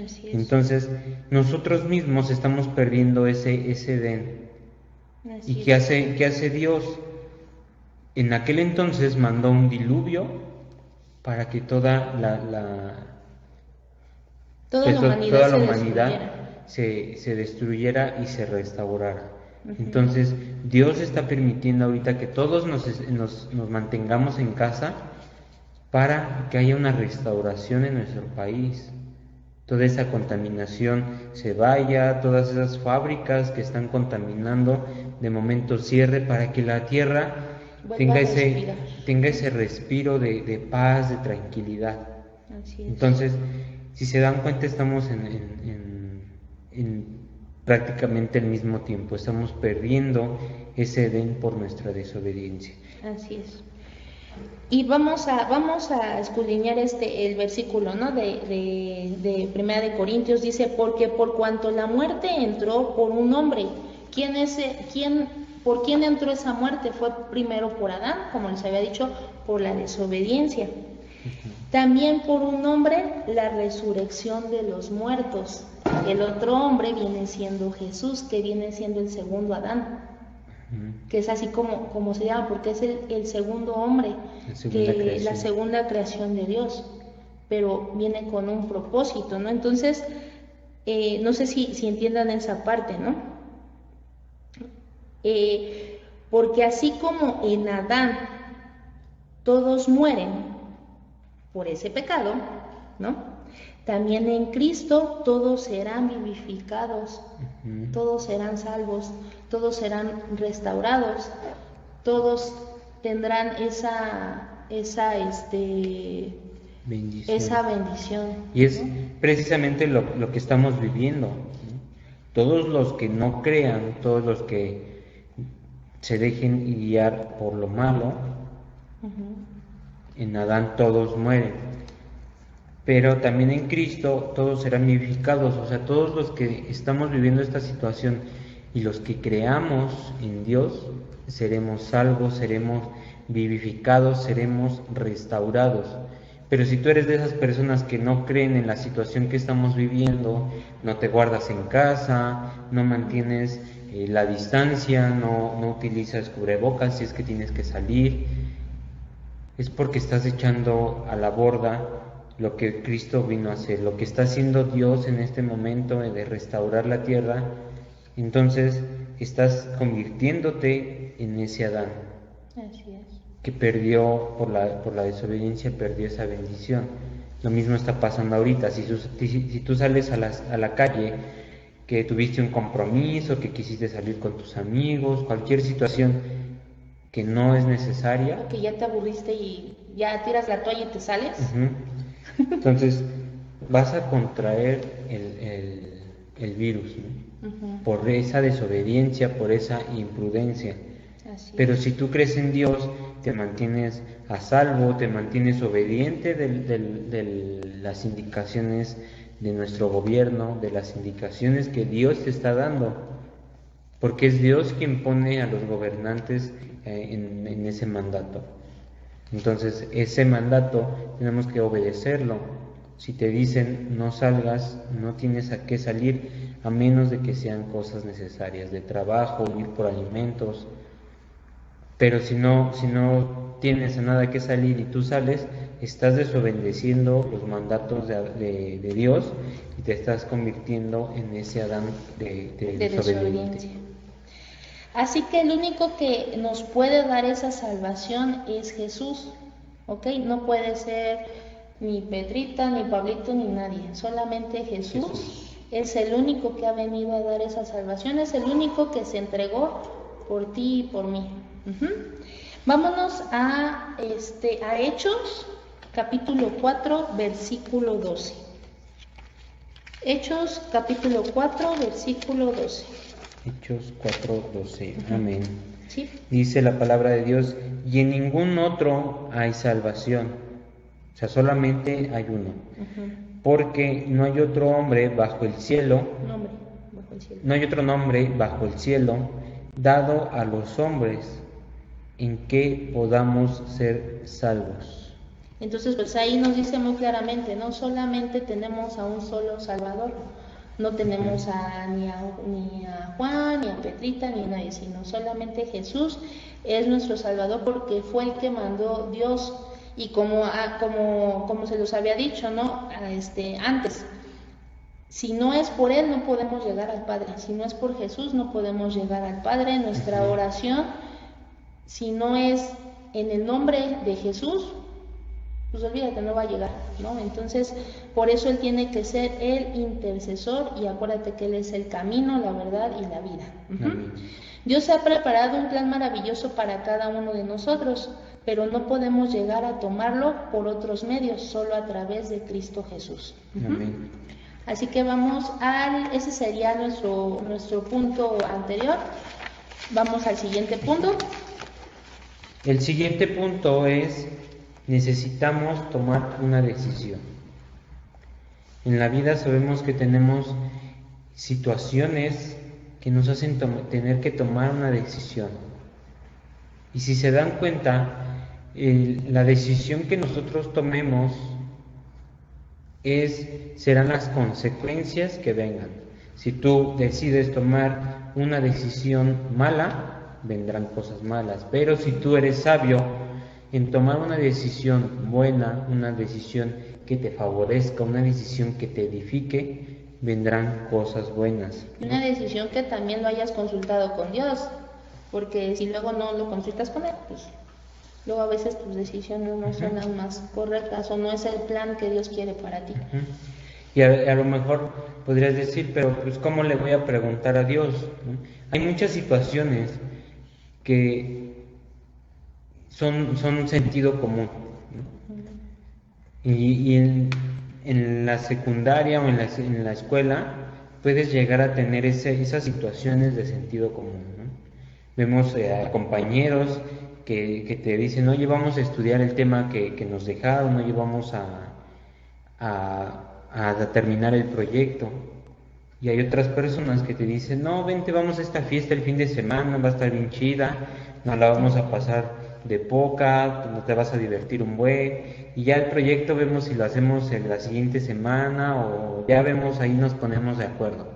Así es. Entonces, nosotros mismos estamos perdiendo ese Edén. ¿Y qué hace Dios? En aquel entonces mandó un diluvio para que toda la humanidad se destruyera y se restaurara. Entonces, Dios está permitiendo ahorita que todos nos mantengamos en casa para que haya una restauración en nuestro país. Toda esa contaminación se vaya, todas esas fábricas que están contaminando, de momento cierre, para que la tierra tenga ese respiro de paz, de tranquilidad. Así es. Entonces, si se dan cuenta, estamos en prácticamente el mismo tiempo, estamos perdiendo ese Edén por nuestra desobediencia. Así es. Y vamos a escudriñar el versículo, ¿no? de Primera de Corintios. Dice, porque por cuanto la muerte entró por un hombre, ¿por quién entró esa muerte? Fue primero por Adán, como les había dicho, por la desobediencia. También por un hombre la resurrección de los muertos. El otro hombre viene siendo Jesús, que viene siendo el segundo Adán, que es así como se llama, porque es el segundo hombre, la segunda creación de Dios, pero viene con un propósito, ¿no? Entonces, no sé si entiendan esa parte, ¿no? Porque así como en Adán todos mueren por ese pecado, ¿no? También en Cristo todos serán vivificados, todos serán salvos, todos serán restaurados, todos tendrán esa bendición. Y es precisamente lo que estamos viviendo, ¿no? Todos los que no crean, todos los que se dejen guiar por lo malo. En Adán todos mueren, pero también en Cristo todos serán vivificados. O sea, todos los que estamos viviendo esta situación y los que creamos en Dios, seremos salvos, seremos vivificados, seremos restaurados. Pero si tú eres de esas personas que no creen en la situación que estamos viviendo, no te guardas en casa, no mantienes la distancia, no utilizas cubrebocas si es que tienes que salir, es porque estás echando a la borda lo que Cristo vino a hacer, lo que está haciendo Dios en este momento de restaurar la tierra. Entonces estás convirtiéndote en ese Adán. Así es. Que perdió por la desobediencia, perdió esa bendición. Lo mismo está pasando ahorita. Si tú sales a la calle, que tuviste un compromiso, que quisiste salir con tus amigos, cualquier situación que no es necesaria, que ya te aburriste y ya tiras la toalla y te sales. Entonces vas a contraer el virus, ¿no? Por esa desobediencia, por esa imprudencia. Pero si tú crees en Dios, te mantienes a salvo, te mantienes obediente de las indicaciones de nuestro gobierno, de las indicaciones que Dios te está dando, porque es Dios quien pone a los gobernantes en ese mandato. Entonces ese mandato tenemos que obedecerlo. Si te dicen no salgas, no tienes a qué salir, a menos de que sean cosas necesarias de trabajo, ir por alimentos. Pero si no tienes a nada que salir y tú sales, estás desobedeciendo los mandatos de Dios y te estás convirtiendo en ese Adán de desobediente. Así que el único que nos puede dar esa salvación es Jesús, ¿ok? No puede ser ni Pedrita, ni Pablito, ni nadie, solamente Jesús es el único que ha venido a dar esa salvación, es el único que se entregó por ti y por mí. Vámonos a Hechos, capítulo 4, versículo 12. Hechos, capítulo 4, versículo 12. Hechos 4, 12. Amén. ¿Sí? Dice la palabra de Dios: y en ningún otro hay salvación. O sea, solamente hay uno. Porque no hay otro hombre bajo el cielo. No hay otro nombre bajo el cielo dado a los hombres en que podamos ser salvos. Entonces, pues ahí nos dice muy claramente, no solamente tenemos a un solo Salvador, no tenemos ni a Juan, ni a Petrita, ni a nadie, sino solamente Jesús es nuestro Salvador, porque fue el que mandó Dios. Y como se los había dicho, ¿no? Antes, si no es por Él, no podemos llegar al Padre. Si no es por Jesús, no podemos llegar al Padre. Nuestra oración, si no es en el nombre de Jesús, pues olvídate, no va a llegar, ¿no? Entonces, por eso Él tiene que ser el intercesor, y acuérdate que Él es el camino, la verdad y la vida. Dios ha preparado un plan maravilloso para cada uno de nosotros, pero no podemos llegar a tomarlo por otros medios, solo a través de Cristo Jesús. Amén. Así que ese sería nuestro punto anterior. Vamos al siguiente punto. El siguiente punto es: necesitamos tomar una decisión. En la vida sabemos que tenemos situaciones que nos hacen tener que tomar una decisión. Y si se dan cuenta, la decisión que nosotros tomemos serán las consecuencias que vengan. Si tú decides tomar una decisión mala, vendrán cosas malas. Pero si tú eres sabio en tomar una decisión buena, una decisión que te favorezca, una decisión que te edifique, vendrán cosas buenas. Una decisión que también lo hayas consultado con Dios, porque si luego no lo consultas con Él, pues luego a veces tus decisiones no son las más correctas, o no es el plan que Dios quiere para ti. Y a lo mejor podrías decir, pero pues ¿cómo le voy a preguntar a Dios? ¿No? Hay muchas situaciones que son sentido común, ¿no? Y en la secundaria o en la escuela puedes llegar a tener esas situaciones de sentido común, ¿no? Vemos a compañeros que te dicen, oye, vamos a estudiar el tema que nos dejaron, oye, vamos a terminar el proyecto. Y hay otras personas que te dicen, no, vente, vamos a esta fiesta el fin de semana, va a estar bien chida, nos la vamos a pasar de poca, no te vas a divertir un buen. Y ya el proyecto vemos si lo hacemos en la siguiente semana o ya vemos, ahí nos ponemos de acuerdo.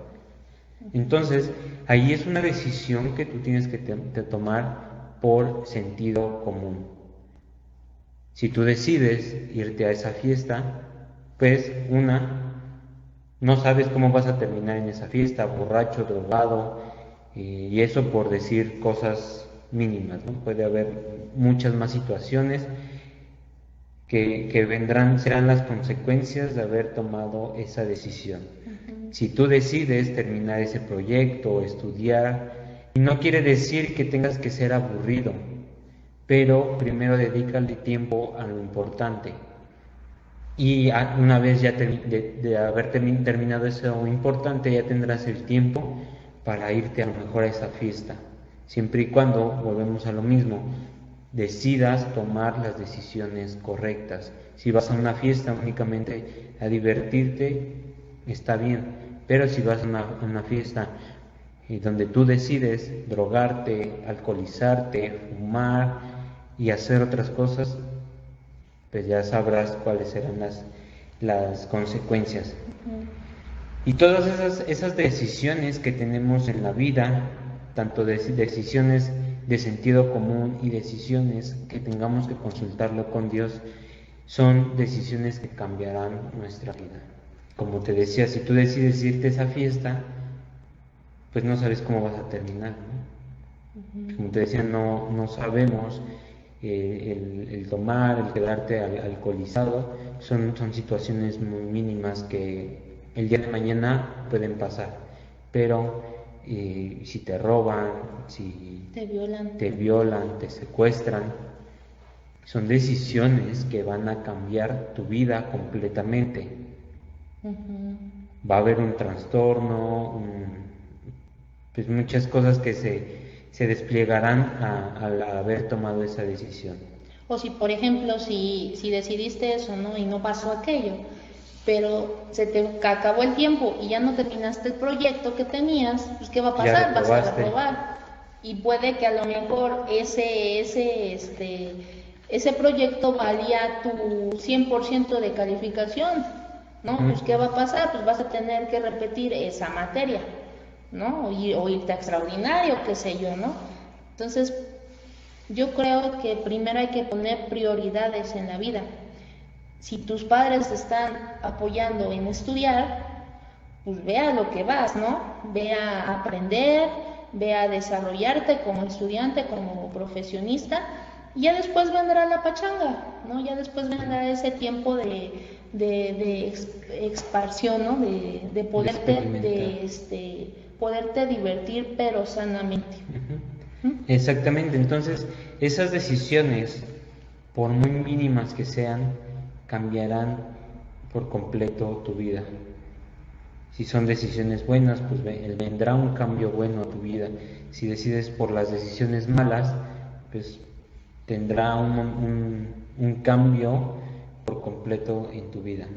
Entonces, ahí es una decisión que tú tienes que tomar por sentido común. Si tú decides irte a esa fiesta, pues no sabes cómo vas a terminar en esa fiesta, borracho, drogado, y eso por decir cosas mínimas, ¿no? Puede haber muchas más situaciones que serán las consecuencias de haber tomado esa decisión. Si tú decides terminar ese proyecto o estudiar, y no quiere decir que tengas que ser aburrido, pero primero dedícale tiempo a lo importante. Y una vez ya de haber terminado eso importante, ya tendrás el tiempo para irte a lo mejor a esa fiesta. Siempre y cuando, volvemos a lo mismo, decidas tomar las decisiones correctas. Si vas a una fiesta únicamente a divertirte, está bien, pero si vas a una fiesta donde tú decides drogarte, alcoholizarte, fumar y hacer otras cosas, pues ya sabrás cuáles serán las consecuencias. Y todas esas decisiones que tenemos en la vida, tanto decisiones de sentido común y decisiones que tengamos que consultarlo con Dios, son decisiones que cambiarán nuestra vida. Como te decía, si tú decides irte a esa fiesta, pues no sabes cómo vas a terminar, ¿no? Como te decía, no sabemos. El tomar, el quedarte alcoholizado, son situaciones muy mínimas que el día de mañana pueden pasar, pero si te roban, si te violan, te secuestran, son decisiones que van a cambiar tu vida completamente. Va a haber un trastorno, pues muchas cosas que se desplegarán al haber tomado esa decisión. O si, por ejemplo, si decidiste eso, ¿no? Y no pasó aquello, pero se te acabó el tiempo y ya no terminaste el proyecto que tenías, pues ¿qué va a pasar? Vas a reprobar. Y puede que a lo mejor ese proyecto valía tu 100% de calificación, ¿no? Pues ¿qué va a pasar? Pues vas a tener que repetir esa materia, ¿no? O irte a extraordinario, qué sé yo, ¿no? Entonces, yo creo que primero hay que poner prioridades en la vida. Si tus padres te están apoyando en estudiar, pues ve a lo que vas, ¿no? Ve a aprender, ve a desarrollarte como estudiante, como profesionista, y ya después vendrá la pachanga, ¿no? Ya después vendrá ese tiempo de expansión, ¿no? De poderte divertir, pero sanamente. Exactamente, entonces esas decisiones, por muy mínimas que sean, cambiarán por completo tu vida. Si son decisiones buenas, pues vendrá un cambio bueno a tu vida. Si decides por las decisiones malas, pues tendrá un cambio por completo en tu vida.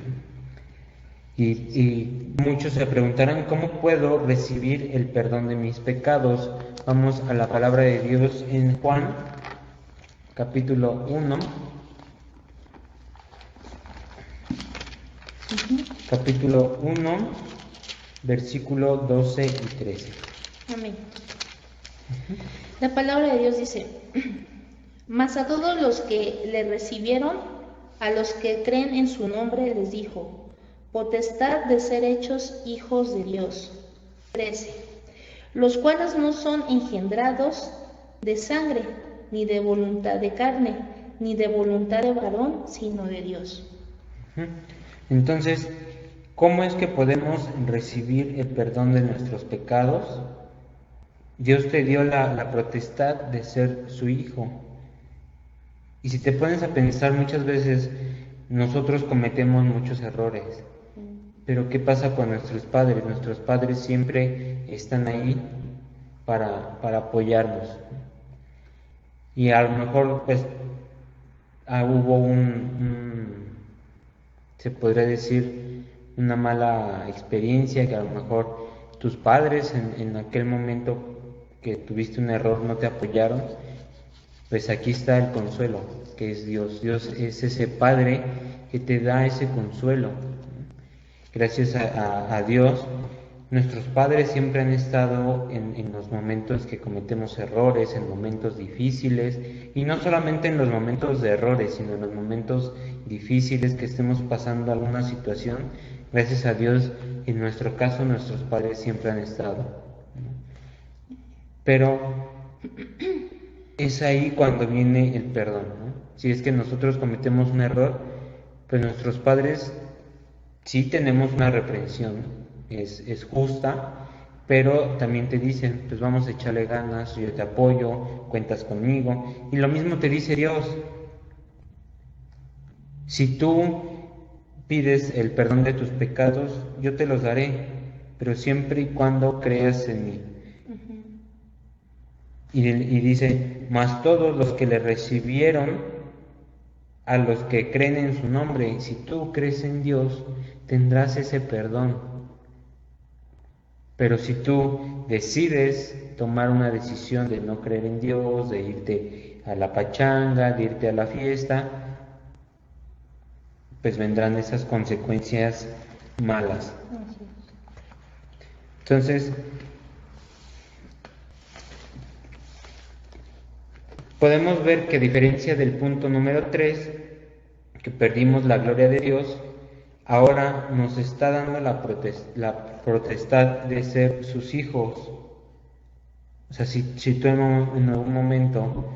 Y muchos se preguntarán, ¿cómo puedo recibir el perdón de mis pecados? Vamos a la palabra de Dios en Juan, capítulo 1. Capítulo 1, versículo 12 y 13. Amén. La palabra de Dios dice: mas a todos los que le recibieron, a los que creen en su nombre, les dijo potestad de ser hechos hijos de Dios. 13. Los cuales no son engendrados de sangre, ni de voluntad de carne, ni de voluntad de varón, sino de Dios. Entonces, ¿cómo es que podemos recibir el perdón de nuestros pecados? Dios te dio la potestad de ser su hijo. Y si te pones a pensar, muchas veces nosotros cometemos muchos errores. Pero ¿qué pasa con nuestros padres? Nuestros padres siempre están ahí para apoyarnos. Y a lo mejor pues hubo se podría decir, una mala experiencia, que a lo mejor tus padres en aquel momento que tuviste un error no te apoyaron. Pues aquí está el consuelo, que es Dios. Dios es ese Padre que te da ese consuelo. Gracias a Dios, nuestros padres siempre han estado en los momentos que cometemos errores, en momentos difíciles, y no solamente en los momentos de errores, sino en los momentos difíciles que estemos pasando alguna situación. Gracias a Dios, en nuestro caso, nuestros padres siempre han estado. Pero es ahí cuando viene el perdón, ¿no? Si es que nosotros cometemos un error, pues nuestros padres sí tenemos una reprensión, es justa, pero también te dicen, pues vamos a echarle ganas, yo te apoyo, cuentas conmigo. Y lo mismo te dice Dios. Si tú pides el perdón de tus pecados, yo te los daré, pero siempre y cuando creas en mí. Y dice, mas todos los que le recibieron, a los que creen en su nombre, si tú crees en Dios, tendrás ese perdón. Pero si tú decides tomar una decisión de no creer en Dios, de irte a la pachanga, de irte a la fiesta, pues vendrán esas consecuencias malas. Entonces, podemos ver que a diferencia del punto número 3, que perdimos la gloria de Dios, ahora nos está dando la potestad de ser sus hijos. O sea, si tú en algún momento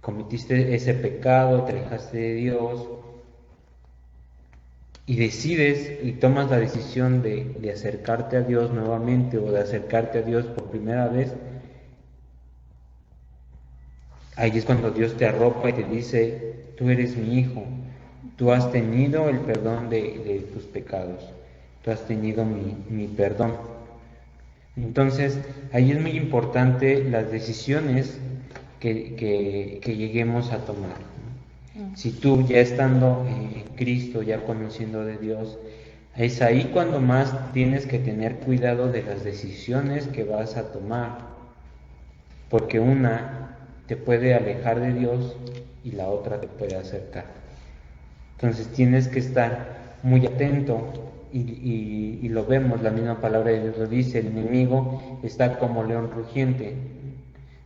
cometiste ese pecado, te alejaste de Dios, y decides y tomas la decisión de acercarte a Dios nuevamente o de acercarte a Dios por primera vez, ahí es cuando Dios te arropa y te dice, tú eres mi hijo, tú has tenido el perdón de tus pecados, tú has tenido mi perdón. Entonces, ahí es muy importante las decisiones que lleguemos a tomar. Si tú ya estando en Cristo, ya conociendo de Dios, es ahí cuando más tienes que tener cuidado de las decisiones que vas a tomar, porque una te puede alejar de Dios y la otra te puede acercar. Entonces tienes que estar muy atento y lo vemos, la misma palabra de Dios lo dice, el enemigo está como león rugiente.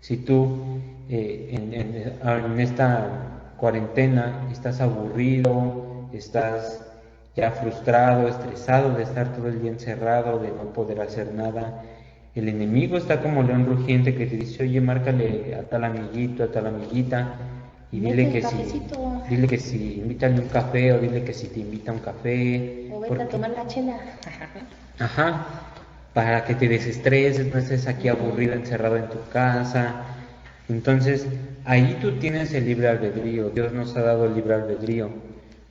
Si tú en esta cuarentena estás aburrido, estás ya frustrado, estresado de estar todo el día encerrado, de no poder hacer nada, el enemigo está como león rugiente que te dice, oye, márcale a tal amiguito, a tal amiguita, y dile que si, invítale un café, o dile que si te invita un café. O vete a tomar la chela. Ajá, para que te desestreses, no estés aquí aburrido, encerrado en tu casa. Entonces, ahí tú tienes el libre albedrío, Dios nos ha dado el libre albedrío.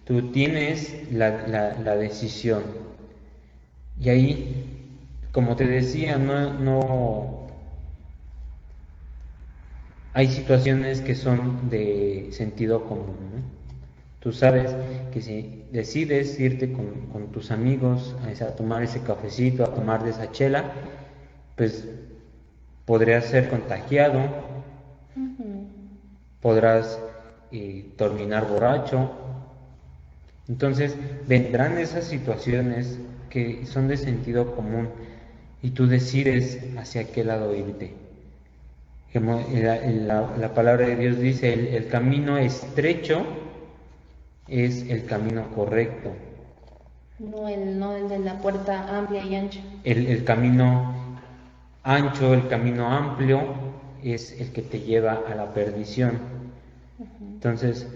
Tú tienes la decisión. Y ahí, como te decía, no hay situaciones que son de sentido común, ¿no? Tú sabes que si decides irte con tus amigos a tomar ese cafecito, a tomar de esa chela, pues podrías ser contagiado, podrás terminar borracho. Entonces vendrán esas situaciones que son de sentido común y tú decides hacia qué lado irte. La palabra de Dios dice, el camino estrecho es el camino correcto. No el de la puerta amplia y ancha. El camino ancho, el camino amplio es el que te lleva a la perdición. Entonces,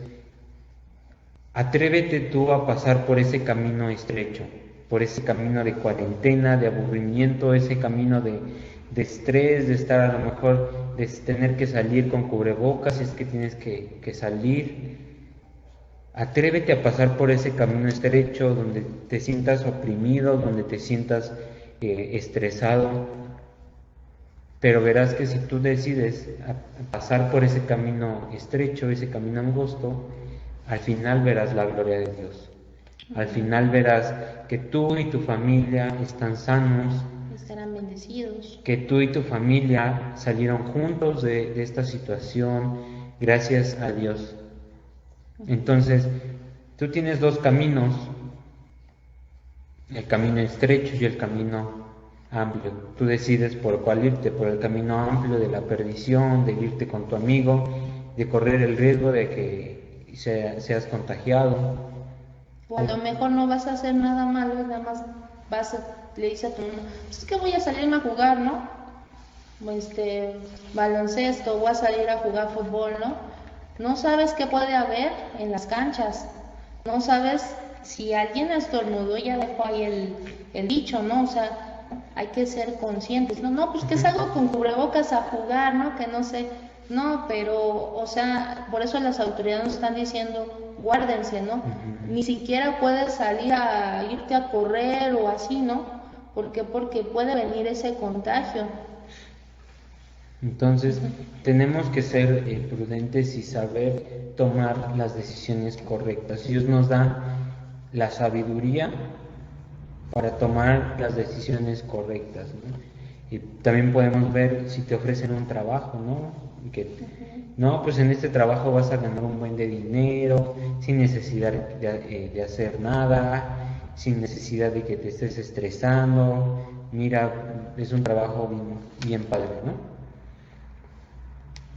atrévete tú a pasar por ese camino estrecho, por ese camino de cuarentena, de aburrimiento, ese camino de estrés, de estar a lo mejor, de tener que salir con cubrebocas, si es que tienes que salir. Atrévete a pasar por ese camino estrecho donde te sientas oprimido, donde te sientas estresado, pero verás que si tú decides pasar por ese camino estrecho, ese camino angosto, al final verás la gloria de Dios. Al final verás que tú y tu familia están sanos, estarán bendecidos, que tú y tu familia salieron juntos de esta situación gracias a Dios. Entonces, tú tienes dos caminos, el camino estrecho y el camino amplio. Tú decides por cuál irte, por el camino amplio de la perdición, de irte con tu amigo, de correr el riesgo de que seas contagiado. O a lo mejor no vas a hacer nada malo, nada más le dices a tu mamá, pues es que voy a salirme a jugar, ¿no? Baloncesto, voy a salir a jugar fútbol, ¿no? No sabes qué puede haber en las canchas, no sabes si alguien estornudó, ya dejó ahí el dicho, ¿no? O sea, hay que ser conscientes, no, pues que salgo con cubrebocas a jugar, ¿no? Que no sé, no, pero, o sea, por eso las autoridades nos están diciendo, guárdense, ¿no? Ni siquiera puedes salir a irte a correr o así, ¿no? ¿Por qué? Porque puede venir ese contagio. Entonces, tenemos que ser prudentes y saber tomar las decisiones correctas. Dios nos da la sabiduría para tomar las decisiones correctas, ¿no? Y también podemos ver si te ofrecen un trabajo, ¿no? No, pues en este trabajo vas a ganar un buen de dinero, sin necesidad de hacer nada, sin necesidad de que te estés estresando. Mira, es un trabajo bien padre, ¿no?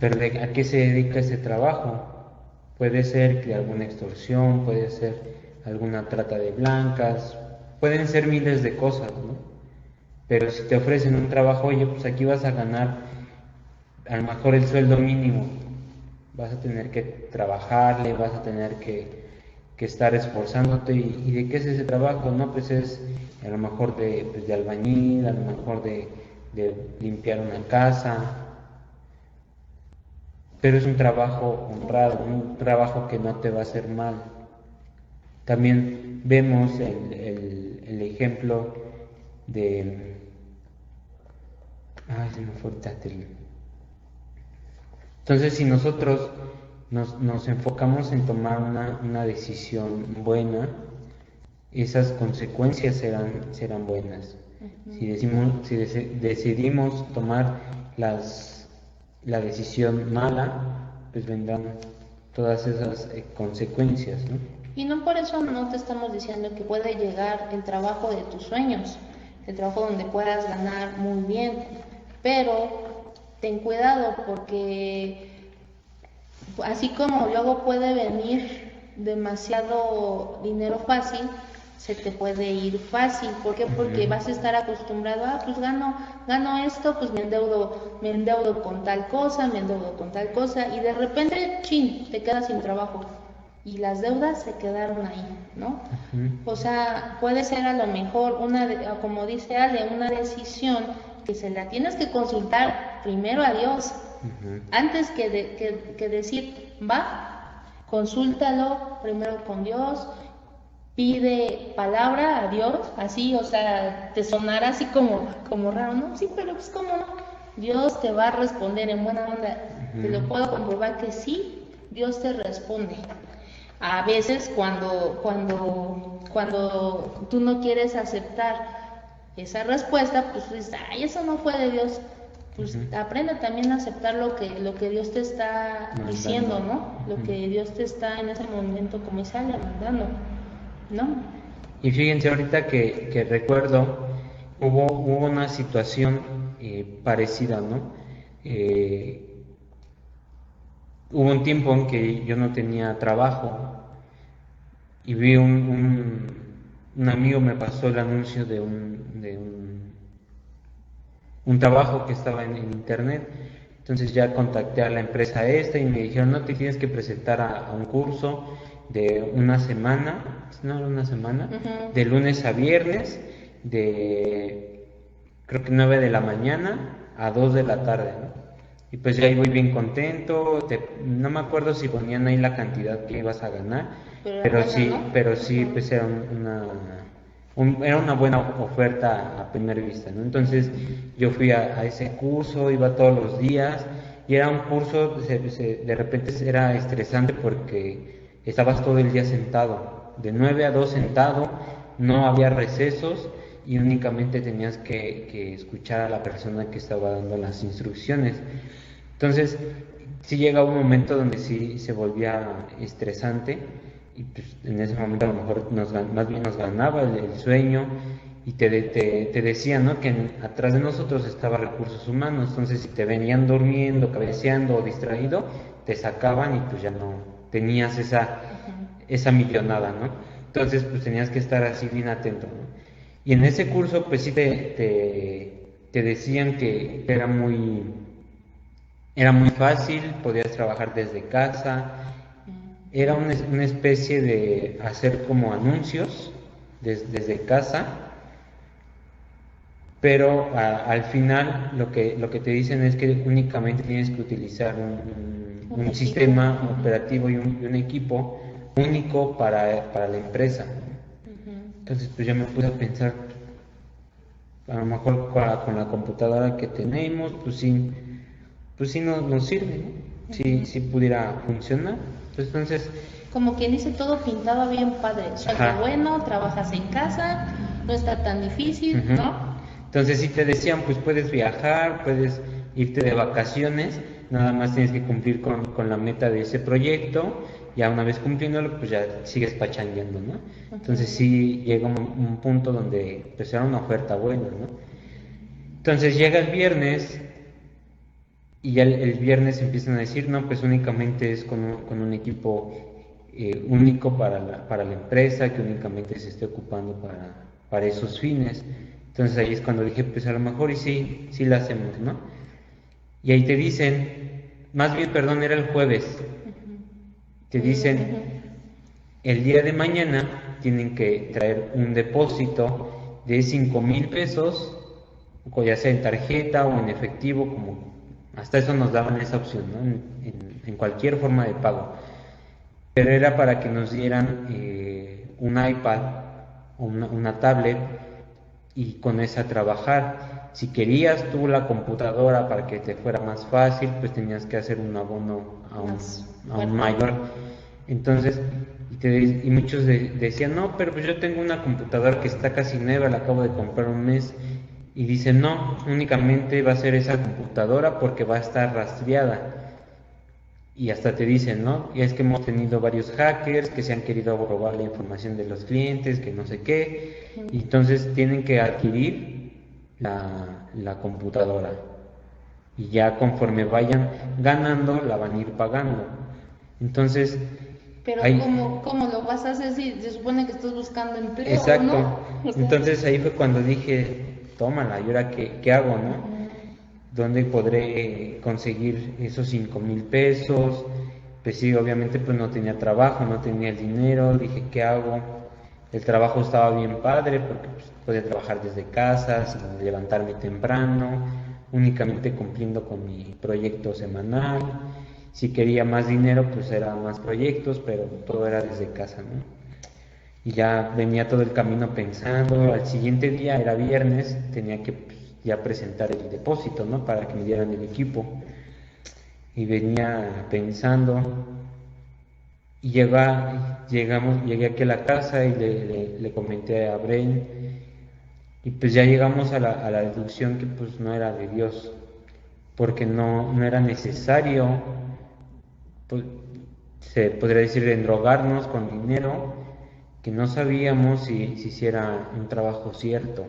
Pero ¿a qué se dedica ese trabajo? Puede ser que alguna extorsión, puede ser alguna trata de blancas, pueden ser miles de cosas, ¿no? Pero si te ofrecen un trabajo, oye, pues aquí vas a ganar a lo mejor el sueldo mínimo, vas a tener que trabajarle, vas a tener que estar esforzándote. ¿Y de qué es ese trabajo? No, pues es a lo mejor de albañil, a lo mejor de limpiar una casa, pero es un trabajo honrado, un trabajo que no te va a hacer mal. También vemos el ejemplo de... Ay, se me fue ahorita. Entonces, si nosotros nos enfocamos en tomar una decisión buena, esas consecuencias serán buenas. Si decidimos tomar la decisión mala, pues vendrán todas esas consecuencias, ¿no? Y no por eso no te estamos diciendo que puede llegar el trabajo de tus sueños, el trabajo donde puedas ganar muy bien, pero ten cuidado porque así como luego puede venir demasiado dinero fácil, se te puede ir fácil. ¿Por qué? Porque vas a estar acostumbrado, pues gano esto, pues me endeudo con tal cosa, y de repente, te quedas sin trabajo. Y las deudas se quedaron ahí, ¿no? O sea, puede ser a lo mejor como dice Ale, una decisión que se la tienes que consultar primero a Dios, antes que decir, consúltalo primero con Dios, pide palabra a Dios, así, o sea, te sonará así como raro, ¿no? Sí, pero pues cómo no, Dios te va a responder en buena onda, te lo puedo comprobar que sí, Dios te responde. A veces cuando tú no quieres aceptar esa respuesta, pues dices, ay, eso no fue de Dios. Pues aprende también a aceptar lo que Dios te está diciendo, ¿no? Lo que Dios te está en ese momento, como dice, mandando, ¿no? Y fíjense ahorita que recuerdo, hubo una situación parecida, ¿no? Hubo un tiempo en que yo no tenía trabajo y vi un amigo me pasó el anuncio de un trabajo que estaba en internet. Entonces ya contacté a la empresa esta y me dijeron, no, te tienes que presentar a un curso de una semana, de lunes a viernes, creo que 9 de la mañana a 2 de la tarde, ¿no? Y pues ya ahí voy bien contento, no me acuerdo si ponían ahí la cantidad que ibas a ganar, pero sí, pues era era una buena oferta a primera vista, ¿no? Entonces yo fui a ese curso, iba todos los días y era un curso, de repente era estresante porque estabas todo el día sentado, de 9 a 2 sentado, no había recesos y únicamente tenías que escuchar a la persona que estaba dando las instrucciones. Entonces, sí llega un momento donde sí se volvía estresante y pues, en ese momento a lo mejor más bien nos ganaba el sueño y te decían, ¿no? Que atrás de nosotros estaba recursos humanos, entonces si te venían durmiendo, cabeceando o distraído, te sacaban y pues ya no tenías esa millonada, ¿no? Entonces pues tenías que estar así bien atento, ¿no? Y en ese curso pues sí te decían que era muy fácil, podías trabajar desde casa, era una especie de hacer como anuncios desde casa, pero al final lo que te dicen es que únicamente tienes que utilizar un sistema operativo y un equipo único para la empresa. Entonces pues yo me puse a pensar, a lo mejor con la computadora que tenemos, pues sí nos sirve, ¿no? Si pudiera funcionar. Pues entonces, como quien dice, todo pintaba bien padre, sueldo bueno, trabajas en casa, no está tan difícil, ¿no? Entonces si te decían, pues puedes viajar, puedes irte de vacaciones, nada más tienes que cumplir con la meta de ese proyecto, ya una vez cumpliéndolo, pues ya sigues pachangueando, ¿no? Entonces sí llega un punto donde pues era una oferta buena, ¿no? Entonces llega el viernes y ya el viernes empiezan a decir, no, pues únicamente es con un equipo único para la empresa, que únicamente se esté ocupando para esos fines. Entonces ahí es cuando dije, pues a lo mejor y sí la hacemos, ¿no? Y ahí te dicen, más bien, perdón, era el jueves, te dicen, el día de mañana tienen que traer un depósito de 5,000 pesos, o ya sea en tarjeta o en efectivo, como hasta eso nos daban esa opción, ¿no? En cualquier forma de pago. Pero era para que nos dieran un iPad o una tablet y con esa trabajar. Si querías tú la computadora para que te fuera más fácil, pues tenías que hacer un abono a un mayor. Entonces, y muchos decían, no, pero pues yo tengo una computadora que está casi nueva, la acabo de comprar un mes. Y dicen, no, únicamente va a ser esa computadora porque va a estar rastreada. Y hasta te dicen, ¿no? Y es que hemos tenido varios hackers que se han querido robar la información de los clientes, que no sé qué. Y entonces tienen que adquirir la computadora. Y ya conforme vayan ganando, la van a ir pagando. Entonces... Pero ¿cómo lo vas a hacer si se supone que estás buscando empleo? Exacto. ¿No? O sea, Entonces ahí fue cuando dije, tómala, ¿y ahora qué hago, no? ¿Dónde podré conseguir esos 5,000 pesos? Pues sí, obviamente pues no tenía trabajo, no tenía el dinero, dije, ¿qué hago? El trabajo estaba bien padre porque pues, podía trabajar desde casa, sin levantarme temprano, únicamente cumpliendo con mi proyecto semanal. Si quería más dinero, pues eran más proyectos, pero todo era desde casa, ¿no? Y ya venía todo el camino pensando, al siguiente día era viernes, tenía que pues, ya presentar el depósito, ¿no? Para que me dieran el equipo. Y venía pensando, y llegué aquí a la casa y le comenté a Bren, y pues ya llegamos a la deducción que pues no era de Dios, porque no era necesario, pues, se podría decir, endrogarnos con dinero, que no sabíamos si hiciera un trabajo cierto,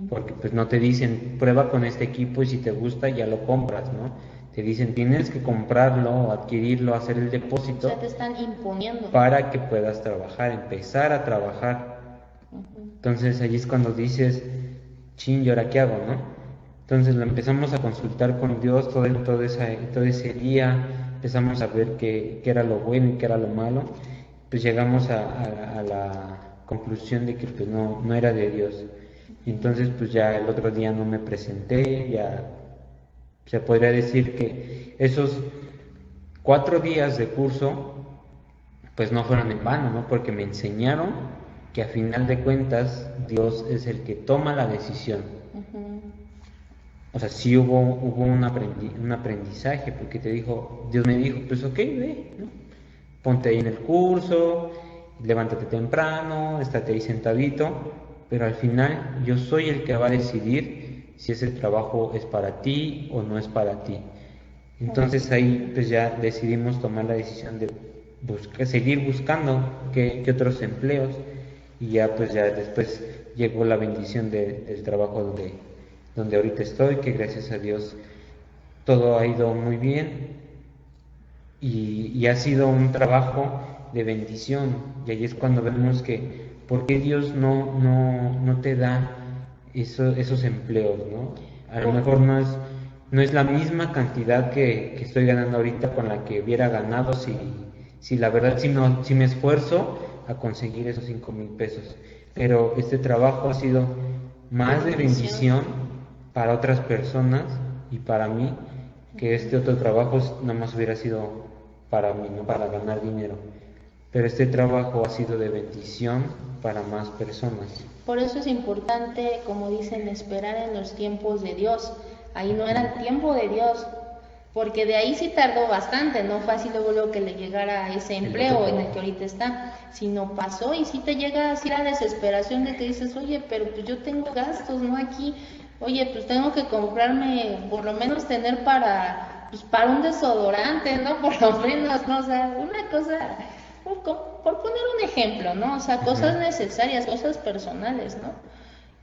porque pues no te dicen prueba con este equipo y si te gusta ya lo compras, ¿no? Te dicen tienes que comprarlo, adquirirlo, hacer el depósito. O sea, te están imponiendo. Para que puedas trabajar, empezar a trabajar. Entonces allí es cuando dices, chin, ¿y ahora qué hago, no? Entonces lo empezamos a consultar con Dios todo ese día, empezamos a ver qué era lo bueno y qué era lo malo, pues llegamos a la conclusión de que pues no era de Dios. Y entonces pues ya el otro día no me presenté, ya se podría decir que esos 4 días de curso pues no fueron en vano, ¿no? Porque me enseñaron que a final de cuentas Dios es el que toma la decisión. O sea, sí hubo un aprendizaje, porque Dios me dijo, pues ok, ve, ¿no? Ponte ahí en el curso, levántate temprano, estate ahí sentadito, pero al final yo soy el que va a decidir si ese trabajo es para ti o no es para ti. Entonces ahí pues ya decidimos tomar la decisión de seguir buscando qué otros empleos, y ya pues ya después llegó la bendición del trabajo donde ahorita estoy, que gracias a Dios todo ha ido muy bien y ha sido un trabajo de bendición. Y ahí es cuando vemos que ¿por qué Dios no te da esos empleos, ¿no? A lo mejor no es la misma cantidad que estoy ganando ahorita con la que hubiera ganado si la verdad si me esfuerzo a conseguir esos 5,000 pesos. Pero este trabajo ha sido más de bendición para otras personas y para mí, que este otro trabajo nada más hubiera sido para mí, no para ganar dinero. Pero este trabajo ha sido de bendición para más personas. Por eso es importante, como dicen, esperar en los tiempos de Dios. Ahí no era el tiempo de Dios, porque de ahí sí tardó bastante, no fue así luego que le llegara ese empleo en el que ahorita está, sino pasó y sí te llega así la desesperación de que dices, oye, pero pues yo tengo gastos, ¿no? Aquí, oye, pues tengo que comprarme, por lo menos tener para un desodorante, ¿no? Por lo menos, ¿no? O sea, una cosa, por poner un ejemplo, ¿no? O sea, cosas necesarias, cosas personales, ¿no?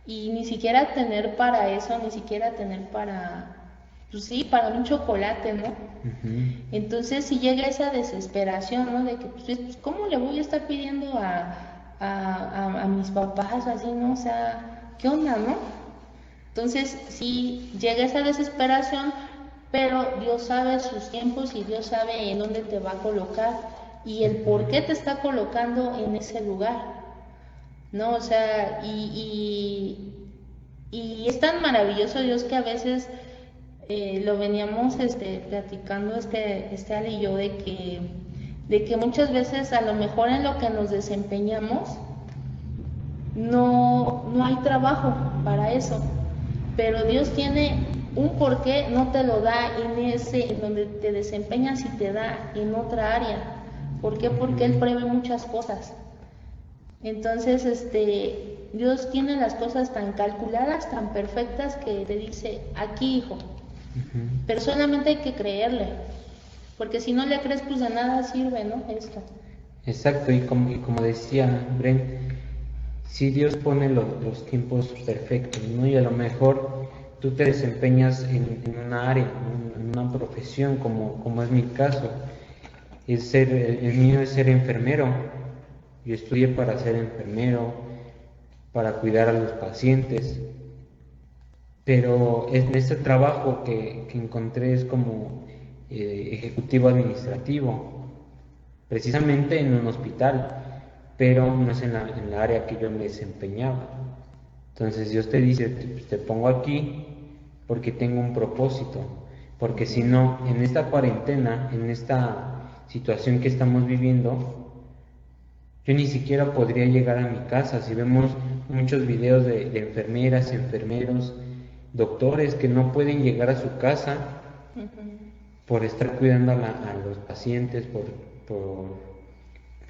Y ni siquiera tener para eso, ni siquiera tener para, pues sí, para un chocolate, ¿no? Entonces si llega esa desesperación, ¿no? De que, pues, ¿cómo le voy a estar pidiendo a mis papás así, ¿no? O sea, ¿qué onda, no? Entonces sí llega esa desesperación, pero Dios sabe sus tiempos y Dios sabe en dónde te va a colocar y el por qué te está colocando en ese lugar, ¿no? O sea, y es tan maravilloso Dios que a veces lo veníamos platicando Ale y yo de que muchas veces a lo mejor en lo que nos desempeñamos no hay trabajo para eso, pero Dios tiene un porqué, no te lo da en donde te desempeñas y te da en otra área. ¿Por qué? Porque Él prevé muchas cosas. Entonces, Dios tiene las cosas tan calculadas, tan perfectas, que te dice, aquí, hijo. Pero solamente hay que creerle, porque si no le crees, pues de nada sirve, ¿no? Esto. Exacto, y como decía Brent, si Dios pone los tiempos perfectos, ¿no? Y a lo mejor tú te desempeñas en una área, en una profesión, como es mi caso. El mío es ser enfermero. Yo estudié para ser enfermero, para cuidar a los pacientes, pero en este trabajo que encontré es como ejecutivo administrativo, precisamente en un hospital, pero no es en la área que yo me desempeñaba. Entonces Dios te dice, te pongo aquí porque tengo un propósito, porque si no, en esta cuarentena, en esta situación que estamos viviendo, yo ni siquiera podría llegar a mi casa. Si vemos muchos videos de enfermeras, enfermeros, doctores que no pueden llegar a su casa por estar cuidando a los pacientes, por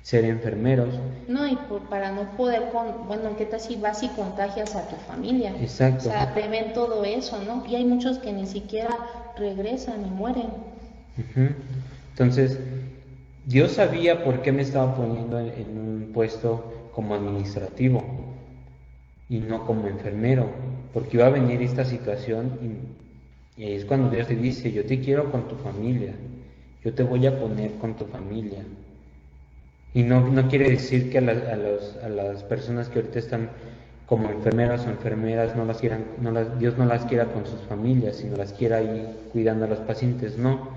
ser enfermeros. No, y para no poder, bueno, ¿qué tal si vas y contagias a tu familia? Exacto. O sea, prevén todo eso, ¿no? Y hay muchos que ni siquiera regresan y mueren. Entonces, Dios sabía por qué me estaba poniendo en un puesto como administrativo y no como enfermero, porque iba a venir esta situación y es cuando Dios te dice, yo te quiero con tu familia, yo te voy a poner con tu familia. Y no quiere decir que a las personas que ahorita están como enfermeras o enfermeras Dios no las quiera con sus familias, sino las quiera ahí cuidando a los pacientes, no,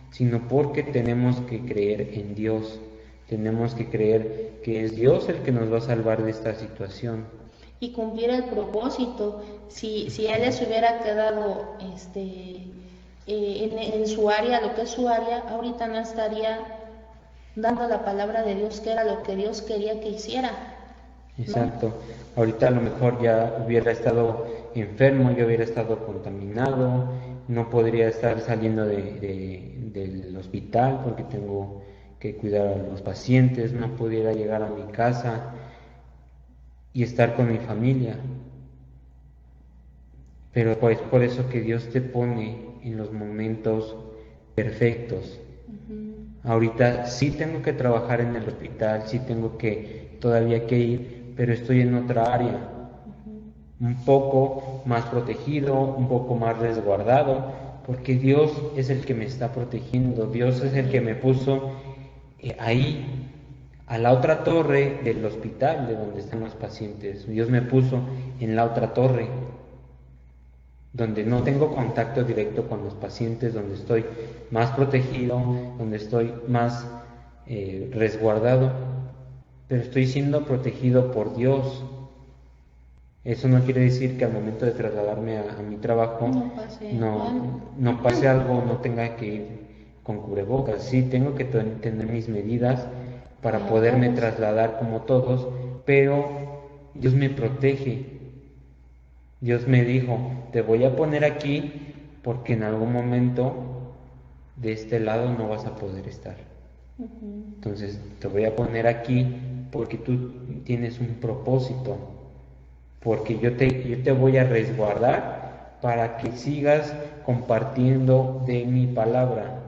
sino porque tenemos que creer en Dios, tenemos que creer que es Dios el que nos va a salvar de esta situación. Y cumplir el propósito. Si Él les hubiera quedado en su área, lo que es su área, ahorita no estaría dando la palabra de Dios, que era lo que Dios quería que hiciera. Exacto. Ahorita a lo mejor ya hubiera estado enfermo, yo hubiera estado contaminado, no podría estar saliendo del hospital porque tengo que cuidar a los pacientes, no pudiera llegar a mi casa y estar con mi familia. Pero pues por eso que Dios te pone en los momentos perfectos. Ahorita sí tengo que trabajar en el hospital, sí tengo que todavía que ir, pero estoy en otra área, un poco más protegido, un poco más resguardado, porque Dios es el que me está protegiendo, Dios es el que me puso ahí, a la otra torre del hospital de donde están los pacientes. Dios me puso en la otra torre, donde no tengo contacto directo con los pacientes, donde estoy más protegido, donde estoy más resguardado, pero estoy siendo protegido por Dios. Eso no quiere decir que al momento de trasladarme a mi trabajo no pase algo, no tenga que ir con cubrebocas. Sí, tengo que tener mis medidas para poderme trasladar como todos, pero Dios me protege. Dios me dijo, te voy a poner aquí porque en algún momento de este lado no vas a poder estar. Entonces te voy a poner aquí porque tú tienes un propósito, porque yo te voy a resguardar para que sigas compartiendo de mi palabra.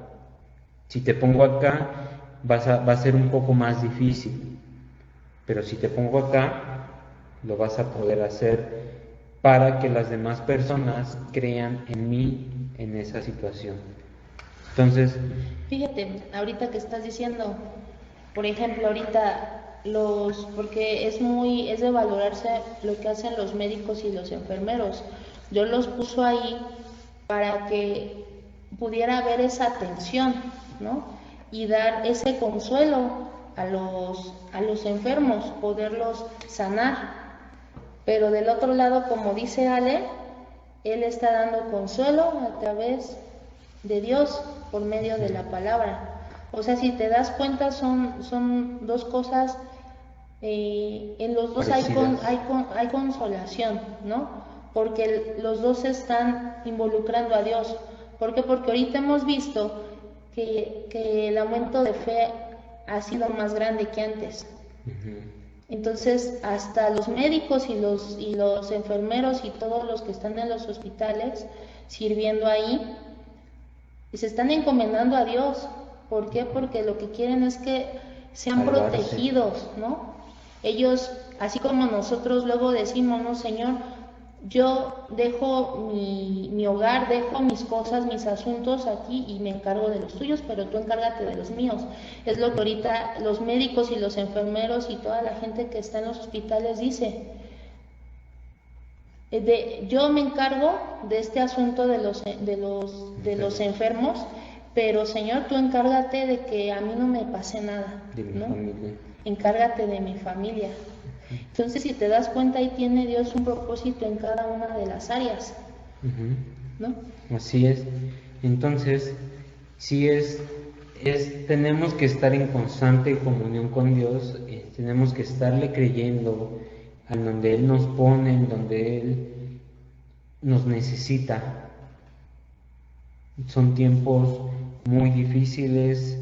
Si te pongo acá, va a ser un poco más difícil, pero si te pongo acá, lo vas a poder hacer para que las demás personas crean en mí en esa situación. Entonces, fíjate, ahorita que estás diciendo, por ejemplo, ahorita porque es de valorarse lo que hacen los médicos y los enfermeros. Dios los puso ahí para que pudiera haber esa atención, ¿no? Y dar ese consuelo a los enfermos, poderlos sanar. Pero del otro lado, como dice Ale, Él está dando consuelo a través de Dios por medio de la palabra. O sea, si te das cuenta, son dos cosas, en los dos hay consolación, ¿no? Porque los dos están involucrando a Dios. ¿Por qué? Porque ahorita hemos visto que el aumento de fe ha sido más grande que antes. Entonces, hasta los médicos y los enfermeros y todos los que están en los hospitales sirviendo ahí, se están encomendando a Dios. ¿Por qué? Porque lo que quieren es que sean protegidos, ¿no? Ellos, así como nosotros luego decimos, no, Señor, yo dejo mi hogar, dejo mis cosas, mis asuntos aquí y me encargo de los tuyos, pero tú encárgate de los míos. Es lo que ahorita los médicos y los enfermeros y toda la gente que está en los hospitales dice. Yo me encargo de este asunto de los enfermos, pero Señor, tú encárgate de que a mí no me pase nada, ¿no? Encárgate de mi familia. Entonces, si te das cuenta, ahí tiene Dios un propósito en cada una de las áreas, ¿no? Así es. Entonces, sí tenemos que estar en constante comunión con Dios, tenemos que estarle creyendo en donde Él nos pone, en donde Él nos necesita. Son tiempos muy difíciles,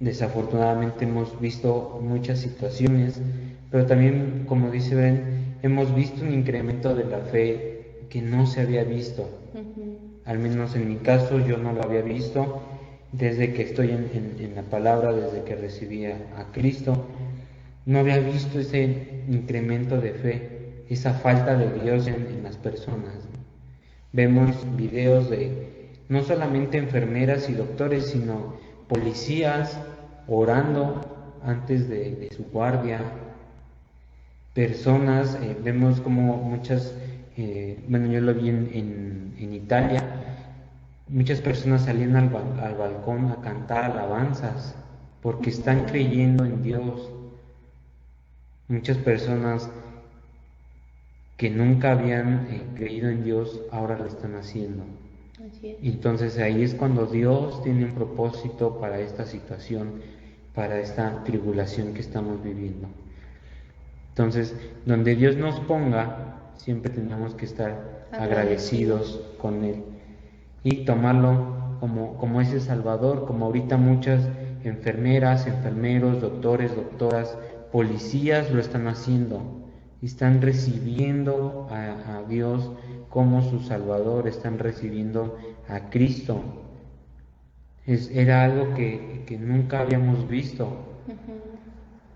desafortunadamente hemos visto muchas situaciones, pero también, como dice Ben, hemos visto un incremento de la fe que no se había visto. Al menos en mi caso yo no lo había visto desde que estoy en la palabra, desde que recibí a Cristo. No había visto ese incremento de fe, esa falta de Dios en las personas. Vemos videos de no solamente enfermeras y doctores, sino policías orando antes de su guardia, personas, vemos como muchas, yo lo vi en Italia, muchas personas salían al balcón a cantar alabanzas porque están creyendo en Dios. Muchas personas que nunca habían creído en Dios ahora lo están haciendo. Entonces ahí es cuando Dios tiene un propósito para esta situación, para esta tribulación que estamos viviendo. Entonces, donde Dios nos ponga, siempre tenemos que estar agradecidos con Él y tomarlo como ese Salvador, como ahorita muchas enfermeras, enfermeros, doctores, doctoras, policías lo están haciendo, están recibiendo a Dios como su Salvador, están recibiendo a Cristo. Era algo que nunca habíamos visto,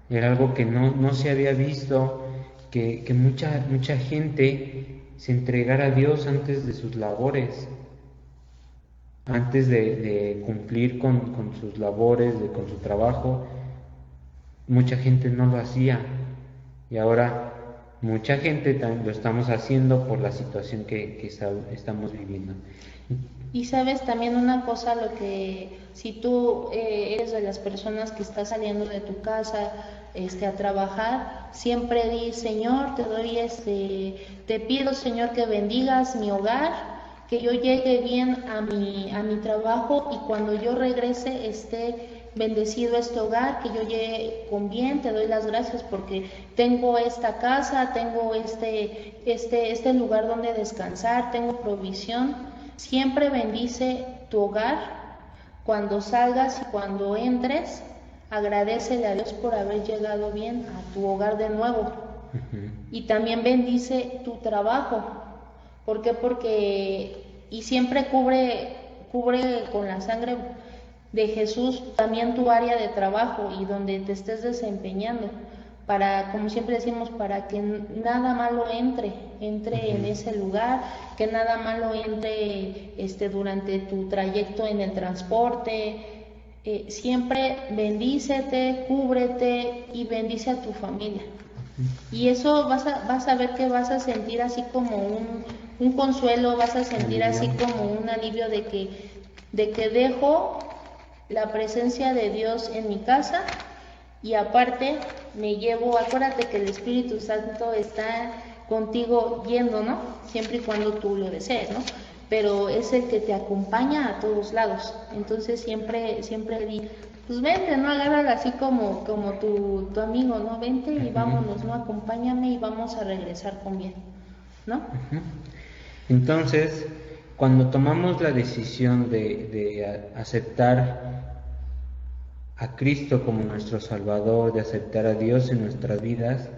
era algo que no se había visto, que mucha gente se entregara a Dios antes de sus labores, antes de cumplir con sus labores, con su trabajo. Mucha gente no lo hacía y ahora mucha gente lo estamos haciendo por la situación que estamos viviendo. Y sabes también una cosa, lo que si tú eres de las personas que está saliendo de tu casa a trabajar, siempre di: Señor, te doy te pido, Señor, que bendigas mi hogar, que yo llegue bien a mi trabajo y cuando yo regrese esté bendecido este hogar, que yo llegue con bien. Te doy las gracias porque tengo esta casa, tengo este lugar donde descansar, tengo provisión. Siempre bendice tu hogar. Cuando salgas y cuando entres, agradécele a Dios por haber llegado bien a tu hogar de nuevo. Y también bendice tu trabajo. ¿Por qué? Porque y siempre cubre con la sangre de Jesús también tu área de trabajo y donde te estés desempeñando, para, como siempre decimos, para que nada malo entre en ese lugar, que nada malo entre durante tu trayecto en el transporte. Siempre bendícete, cúbrete y bendice a tu familia. Y eso vas a ver que vas a sentir así como un consuelo, vas a sentir así como un alivio de que dejo la presencia de Dios en mi casa y aparte me llevo, acuérdate que el Espíritu Santo está contigo yendo, ¿no? Siempre y cuando tú lo desees, ¿no? Pero es el que te acompaña a todos lados. Entonces siempre di: pues vente, ¿no? Agárrala así como tu amigo, ¿no? Vente y vámonos, ¿no? Acompáñame y vamos a regresar con bien, ¿no? Entonces, cuando tomamos la decisión de aceptar a Cristo como nuestro Salvador, de aceptar a Dios en nuestras vidas,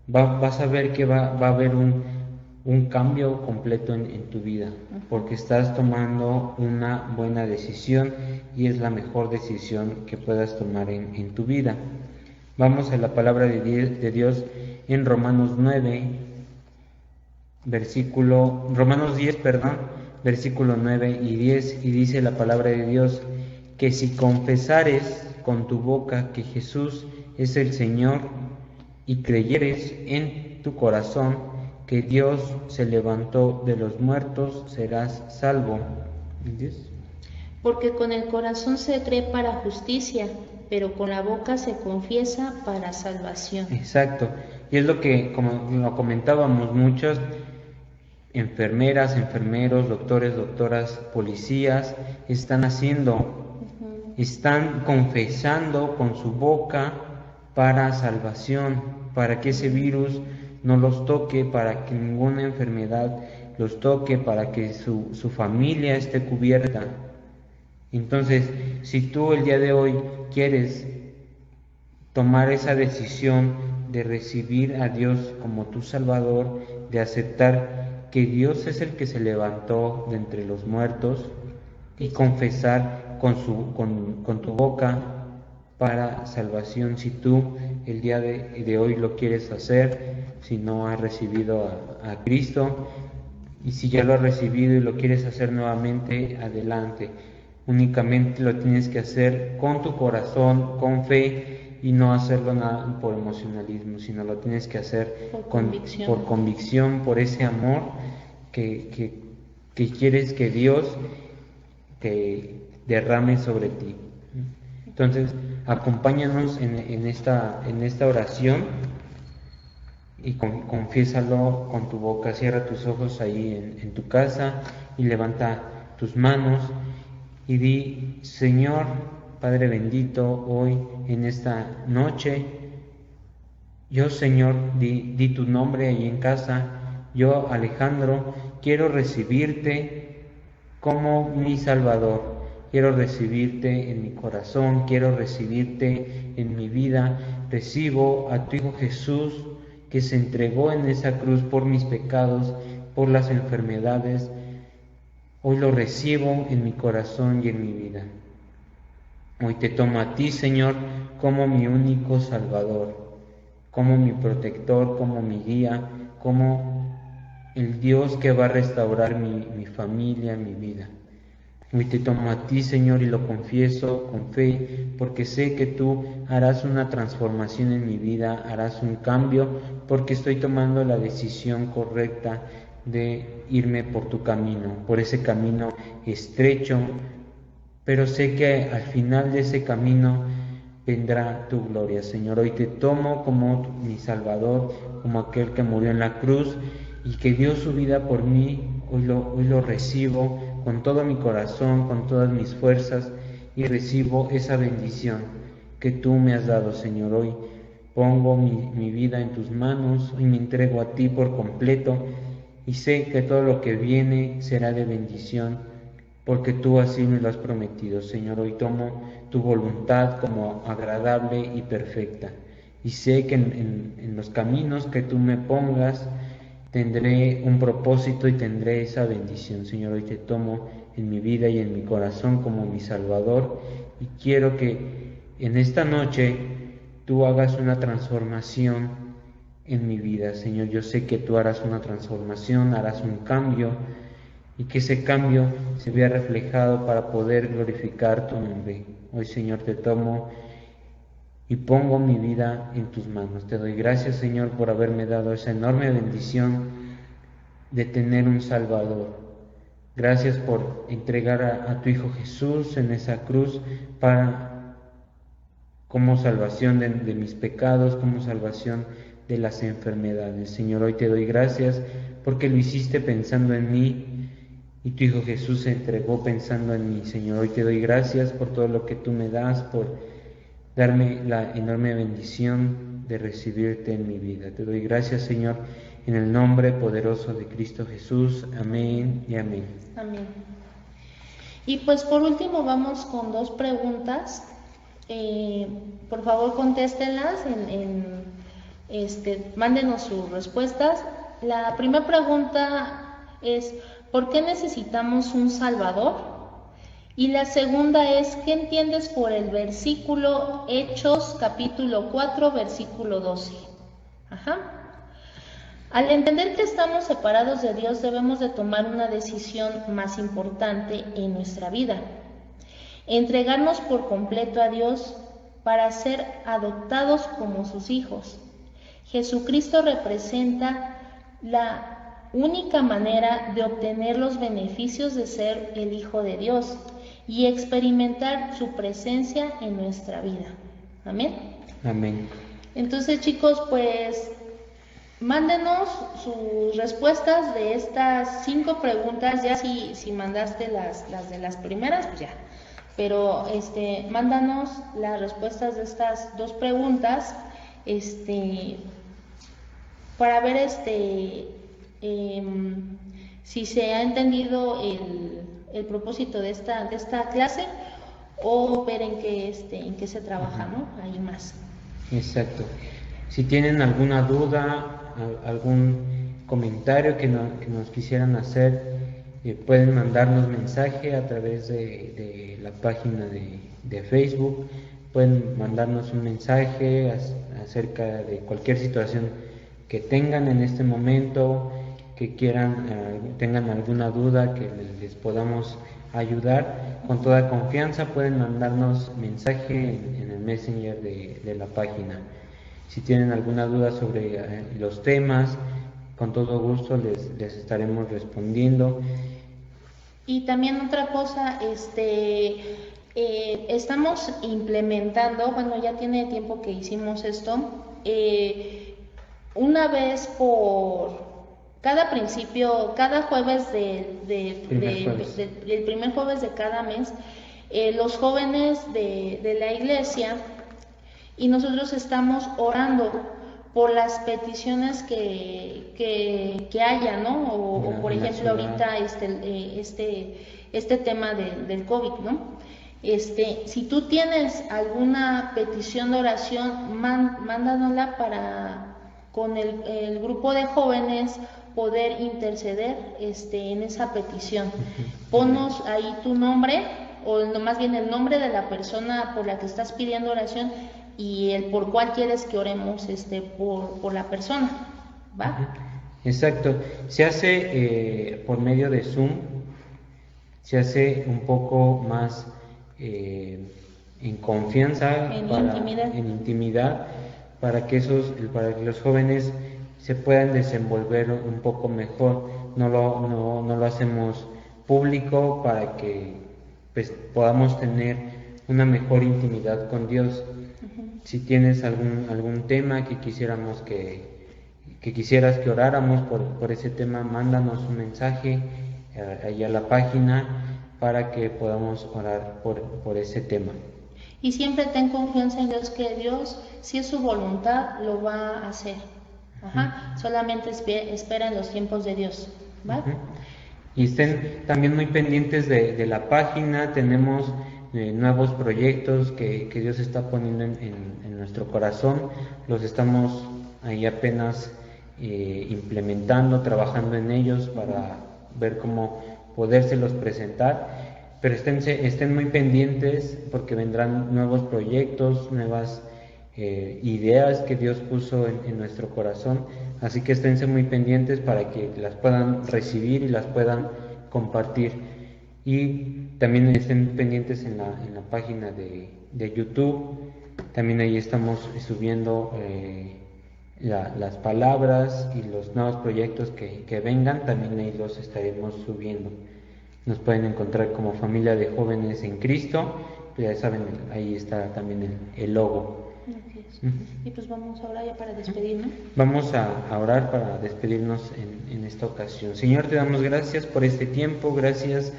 vas a ver que va a haber un cambio completo en tu vida, porque estás tomando una buena decisión y es la mejor decisión que puedas tomar en tu vida. Vamos a la palabra de Dios en Romanos 10, versículo 9 y 10, y dice la palabra de Dios: que si confesares con tu boca que Jesús es el Señor y creyeres en tu corazón que Dios se levantó de los muertos, serás salvo. ¿Entiendes? Porque con el corazón se cree para justicia, pero con la boca se confiesa para salvación. Exacto. Y es lo que, como lo comentábamos, muchos enfermeras, enfermeros, doctores, doctoras, policías están haciendo. Están confesando con su boca para salvación, para que ese virus no los toque, para que ninguna enfermedad los toque, para que su familia esté cubierta. Entonces, si tú el día de hoy quieres tomar esa decisión de recibir a Dios como tu Salvador, de aceptar que Dios es el que se levantó de entre los muertos y confesar con tu boca para salvación, si tú el día de hoy lo quieres hacer, si no has recibido a Cristo, y si ya lo has recibido y lo quieres hacer nuevamente, adelante. Únicamente lo tienes que hacer con tu corazón, con fe, y no hacerlo nada por emocionalismo, sino lo tienes que hacer por convicción, por ese amor que quieres que Dios te derrame sobre ti. Entonces, acompáñanos en esta oración y confiésalo con tu boca. Cierra tus ojos ahí en tu casa y levanta tus manos y di: Señor, Padre bendito, hoy en esta noche Yo, Señor, di tu nombre ahí en casa. Yo, Alejandro, quiero recibirte como mi Salvador. Quiero recibirte en mi corazón, quiero recibirte en mi vida. Recibo a tu Hijo Jesús, que se entregó en esa cruz por mis pecados, por las enfermedades. Hoy lo recibo en mi corazón y en mi vida. Hoy te tomo a ti, Señor, como mi único Salvador, como mi protector, como mi guía, como el Dios que va a restaurar mi familia, mi vida. Hoy te tomo a ti, Señor, y lo confieso con fe, porque sé que tú harás una transformación en mi vida, harás un cambio, porque estoy tomando la decisión correcta de irme por tu camino, por ese camino estrecho, pero sé que al final de ese camino vendrá tu gloria, Señor. Hoy te tomo como mi Salvador, como aquel que murió en la cruz y que dio su vida por mí. Hoy lo recibo con todo mi corazón, con todas mis fuerzas, y recibo esa bendición que tú me has dado, Señor. Hoy pongo mi vida en tus manos, hoy me entrego a ti por completo, y sé que todo lo que viene será de bendición, porque tú así me lo has prometido, Señor. Hoy tomo tu voluntad como agradable y perfecta, y sé que en los caminos que tú me pongas tendré un propósito y tendré esa bendición, Señor. Hoy te tomo en mi vida y en mi corazón como mi Salvador, y quiero que en esta noche tú hagas una transformación en mi vida, Señor. Yo sé que tú harás una transformación, harás un cambio, y que ese cambio se vea reflejado para poder glorificar tu nombre. Hoy, Señor, te tomo y pongo mi vida en tus manos. Te doy gracias, Señor, por haberme dado esa enorme bendición de tener un Salvador. Gracias por entregar a tu Hijo Jesús en esa cruz como salvación de mis pecados, como salvación de las enfermedades. Señor, hoy te doy gracias porque lo hiciste pensando en mí, y tu Hijo Jesús se entregó pensando en mí. Señor, hoy te doy gracias por todo lo que tú me das, por darme la enorme bendición de recibirte en mi vida. Te doy gracias, Señor, en el nombre poderoso de Cristo Jesús. Amén y amén. Amén. Y pues por último vamos con dos preguntas. Por favor contéstenlas, mándenos sus respuestas. La primera pregunta es: ¿por qué necesitamos un Salvador? Y la segunda es: ¿qué entiendes por el versículo Hechos capítulo 4 versículo 12? Al entender que estamos separados de Dios, debemos de tomar una decisión más importante en nuestra vida: entregarnos por completo a Dios para ser adoptados como sus hijos. Jesucristo representa la única manera de obtener los beneficios de ser el Hijo de Dios y experimentar su presencia en nuestra vida. Amén. Amén. Entonces, chicos, pues mándenos sus respuestas de estas 5 preguntas. Ya si mandaste las de las primeras, pues ya. Pero mándanos las respuestas de estas 2 preguntas, para ver si se ha entendido el propósito de esta clase, o ver en qué se trabaja, ¿no? Ahí más. Exacto. Si tienen alguna duda, algún comentario que nos quisieran hacer, pueden mandarnos mensaje a través de la página de Facebook. Pueden mandarnos un mensaje acerca de cualquier situación que tengan en este momento, que tengan alguna duda, que les podamos ayudar. Con toda confianza pueden mandarnos mensaje en el Messenger de la página. Si tienen alguna duda sobre los temas, con todo gusto les estaremos respondiendo. Y también otra cosa, estamos implementando, bueno, ya tiene tiempo que hicimos esto, una vez por cada principio, cada jueves del primer jueves de cada mes, los jóvenes de la iglesia y nosotros estamos orando por las peticiones que haya, ¿no? O por ejemplo ahorita este tema del COVID, ¿no? Si tú tienes alguna petición de oración, mándanosla para con el grupo de jóvenes poder interceder en esa petición. Ponnos ahí tu nombre, o más bien el nombre de la persona por la que estás pidiendo oración y el por cuál quieres que oremos por la persona, ¿va? Exacto. Se hace por medio de Zoom, se hace un poco más en confianza, en intimidad, para que los jóvenes se puedan desenvolver un poco mejor. No lo hacemos público para que pues podamos tener una mejor intimidad con Dios. Si tienes algún tema que quisiéramos que quisieras que oráramos por ese tema, mándanos un mensaje ahí a la página para que podamos orar por ese tema. Y siempre ten confianza en Dios, que Dios, si es su voluntad, lo va a hacer. Solamente espera en los tiempos de Dios, ¿va? Y estén también muy pendientes de la página. Tenemos nuevos proyectos que Dios está poniendo en nuestro corazón. Los estamos ahí apenas implementando, trabajando en ellos para ver cómo podérselos presentar. Pero estén muy pendientes porque vendrán nuevos proyectos, nuevas ideas que Dios puso en nuestro corazón. Así que esténse muy pendientes para que las puedan recibir y las puedan compartir. Y también estén pendientes en la página de YouTube. También ahí estamos subiendo las palabras y los nuevos proyectos que vengan. También ahí los estaremos subiendo. Nos pueden encontrar como Familia de Jóvenes en Cristo. Ya saben, ahí está también el logo. Y pues vamos ahora ya para despedirnos. Vamos a orar para despedirnos en esta ocasión. Señor, te damos gracias por este tiempo, gracias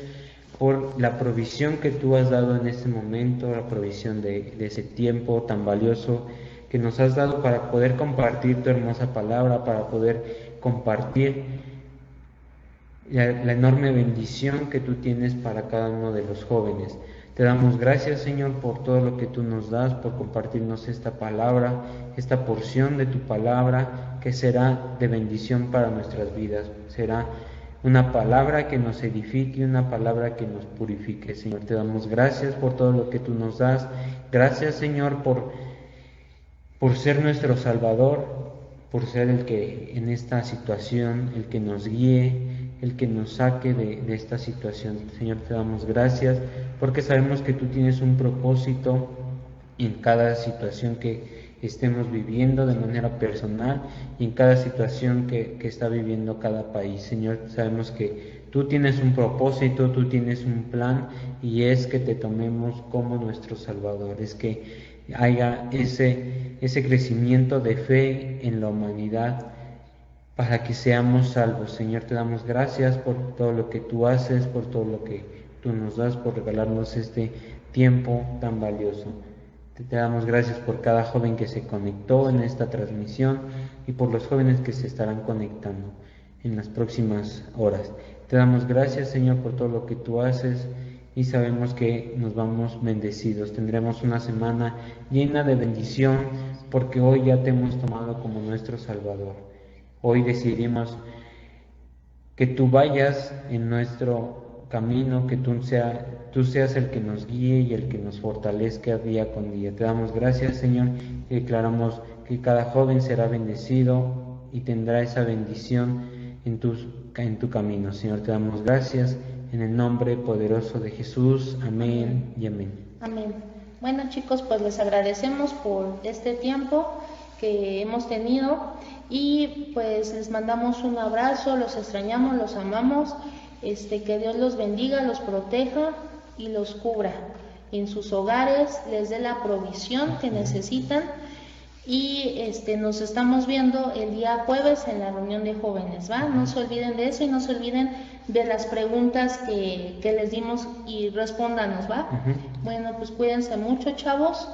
por la provisión que tú has dado en este momento, la provisión de ese tiempo tan valioso que nos has dado para poder compartir tu hermosa palabra, para poder compartir la enorme bendición que tú tienes para cada uno de los jóvenes. Te damos gracias, Señor, por todo lo que tú nos das, por compartirnos esta palabra, esta porción de tu palabra que será de bendición para nuestras vidas. Será una palabra que nos edifique, una palabra que nos purifique. Señor, te damos gracias por todo lo que tú nos das. Gracias, Señor, por ser nuestro Salvador, por ser el que en esta situación, el que nos guíe, el que nos saque de esta situación. Señor, te damos gracias porque sabemos que tú tienes un propósito en cada situación que estemos viviendo de manera personal y en cada situación que está viviendo cada país. Señor, sabemos que tú tienes un propósito, tú tienes un plan, y es que te tomemos como nuestro Salvador, es que haya ese crecimiento de fe en la humanidad para que seamos salvos. Señor, te damos gracias por todo lo que tú haces, por todo lo que tú nos das, por regalarnos este tiempo tan valioso. Te damos gracias por cada joven que se conectó en esta transmisión y por los jóvenes que se estarán conectando en las próximas horas. Te damos gracias, Señor, por todo lo que tú haces, y sabemos que nos vamos bendecidos. Tendremos una semana llena de bendición porque hoy ya te hemos tomado como nuestro Salvador. Hoy decidimos que tú vayas en nuestro camino, que tú seas el que nos guíe y el que nos fortalezca día con día. Te damos gracias, Señor, y declaramos que cada joven será bendecido y tendrá esa bendición en tu camino. Señor, te damos gracias en el nombre poderoso de Jesús. Amén y amén. Amén. Bueno, chicos, pues les agradecemos por este tiempo que hemos tenido y pues les mandamos un abrazo, los extrañamos, los amamos, que Dios los bendiga, los proteja y los cubra en sus hogares, les dé la provisión que necesitan, y nos estamos viendo el día jueves en la reunión de jóvenes, ¿va? No se olviden de eso y no se olviden de las preguntas que les dimos y respóndanos, ¿va? Bueno, pues cuídense mucho, chavos.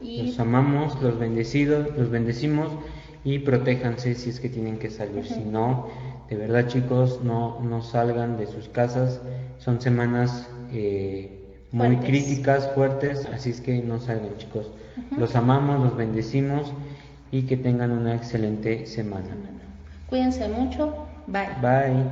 Los amamos, los bendecimos, y protéjanse si es que tienen que salir. Si no, de verdad chicos, no salgan de sus casas. Son semanas muy críticas, fuertes, así es que no salgan chicos. Los amamos, los bendecimos y que tengan una excelente semana. Cuídense mucho. Bye. Bye.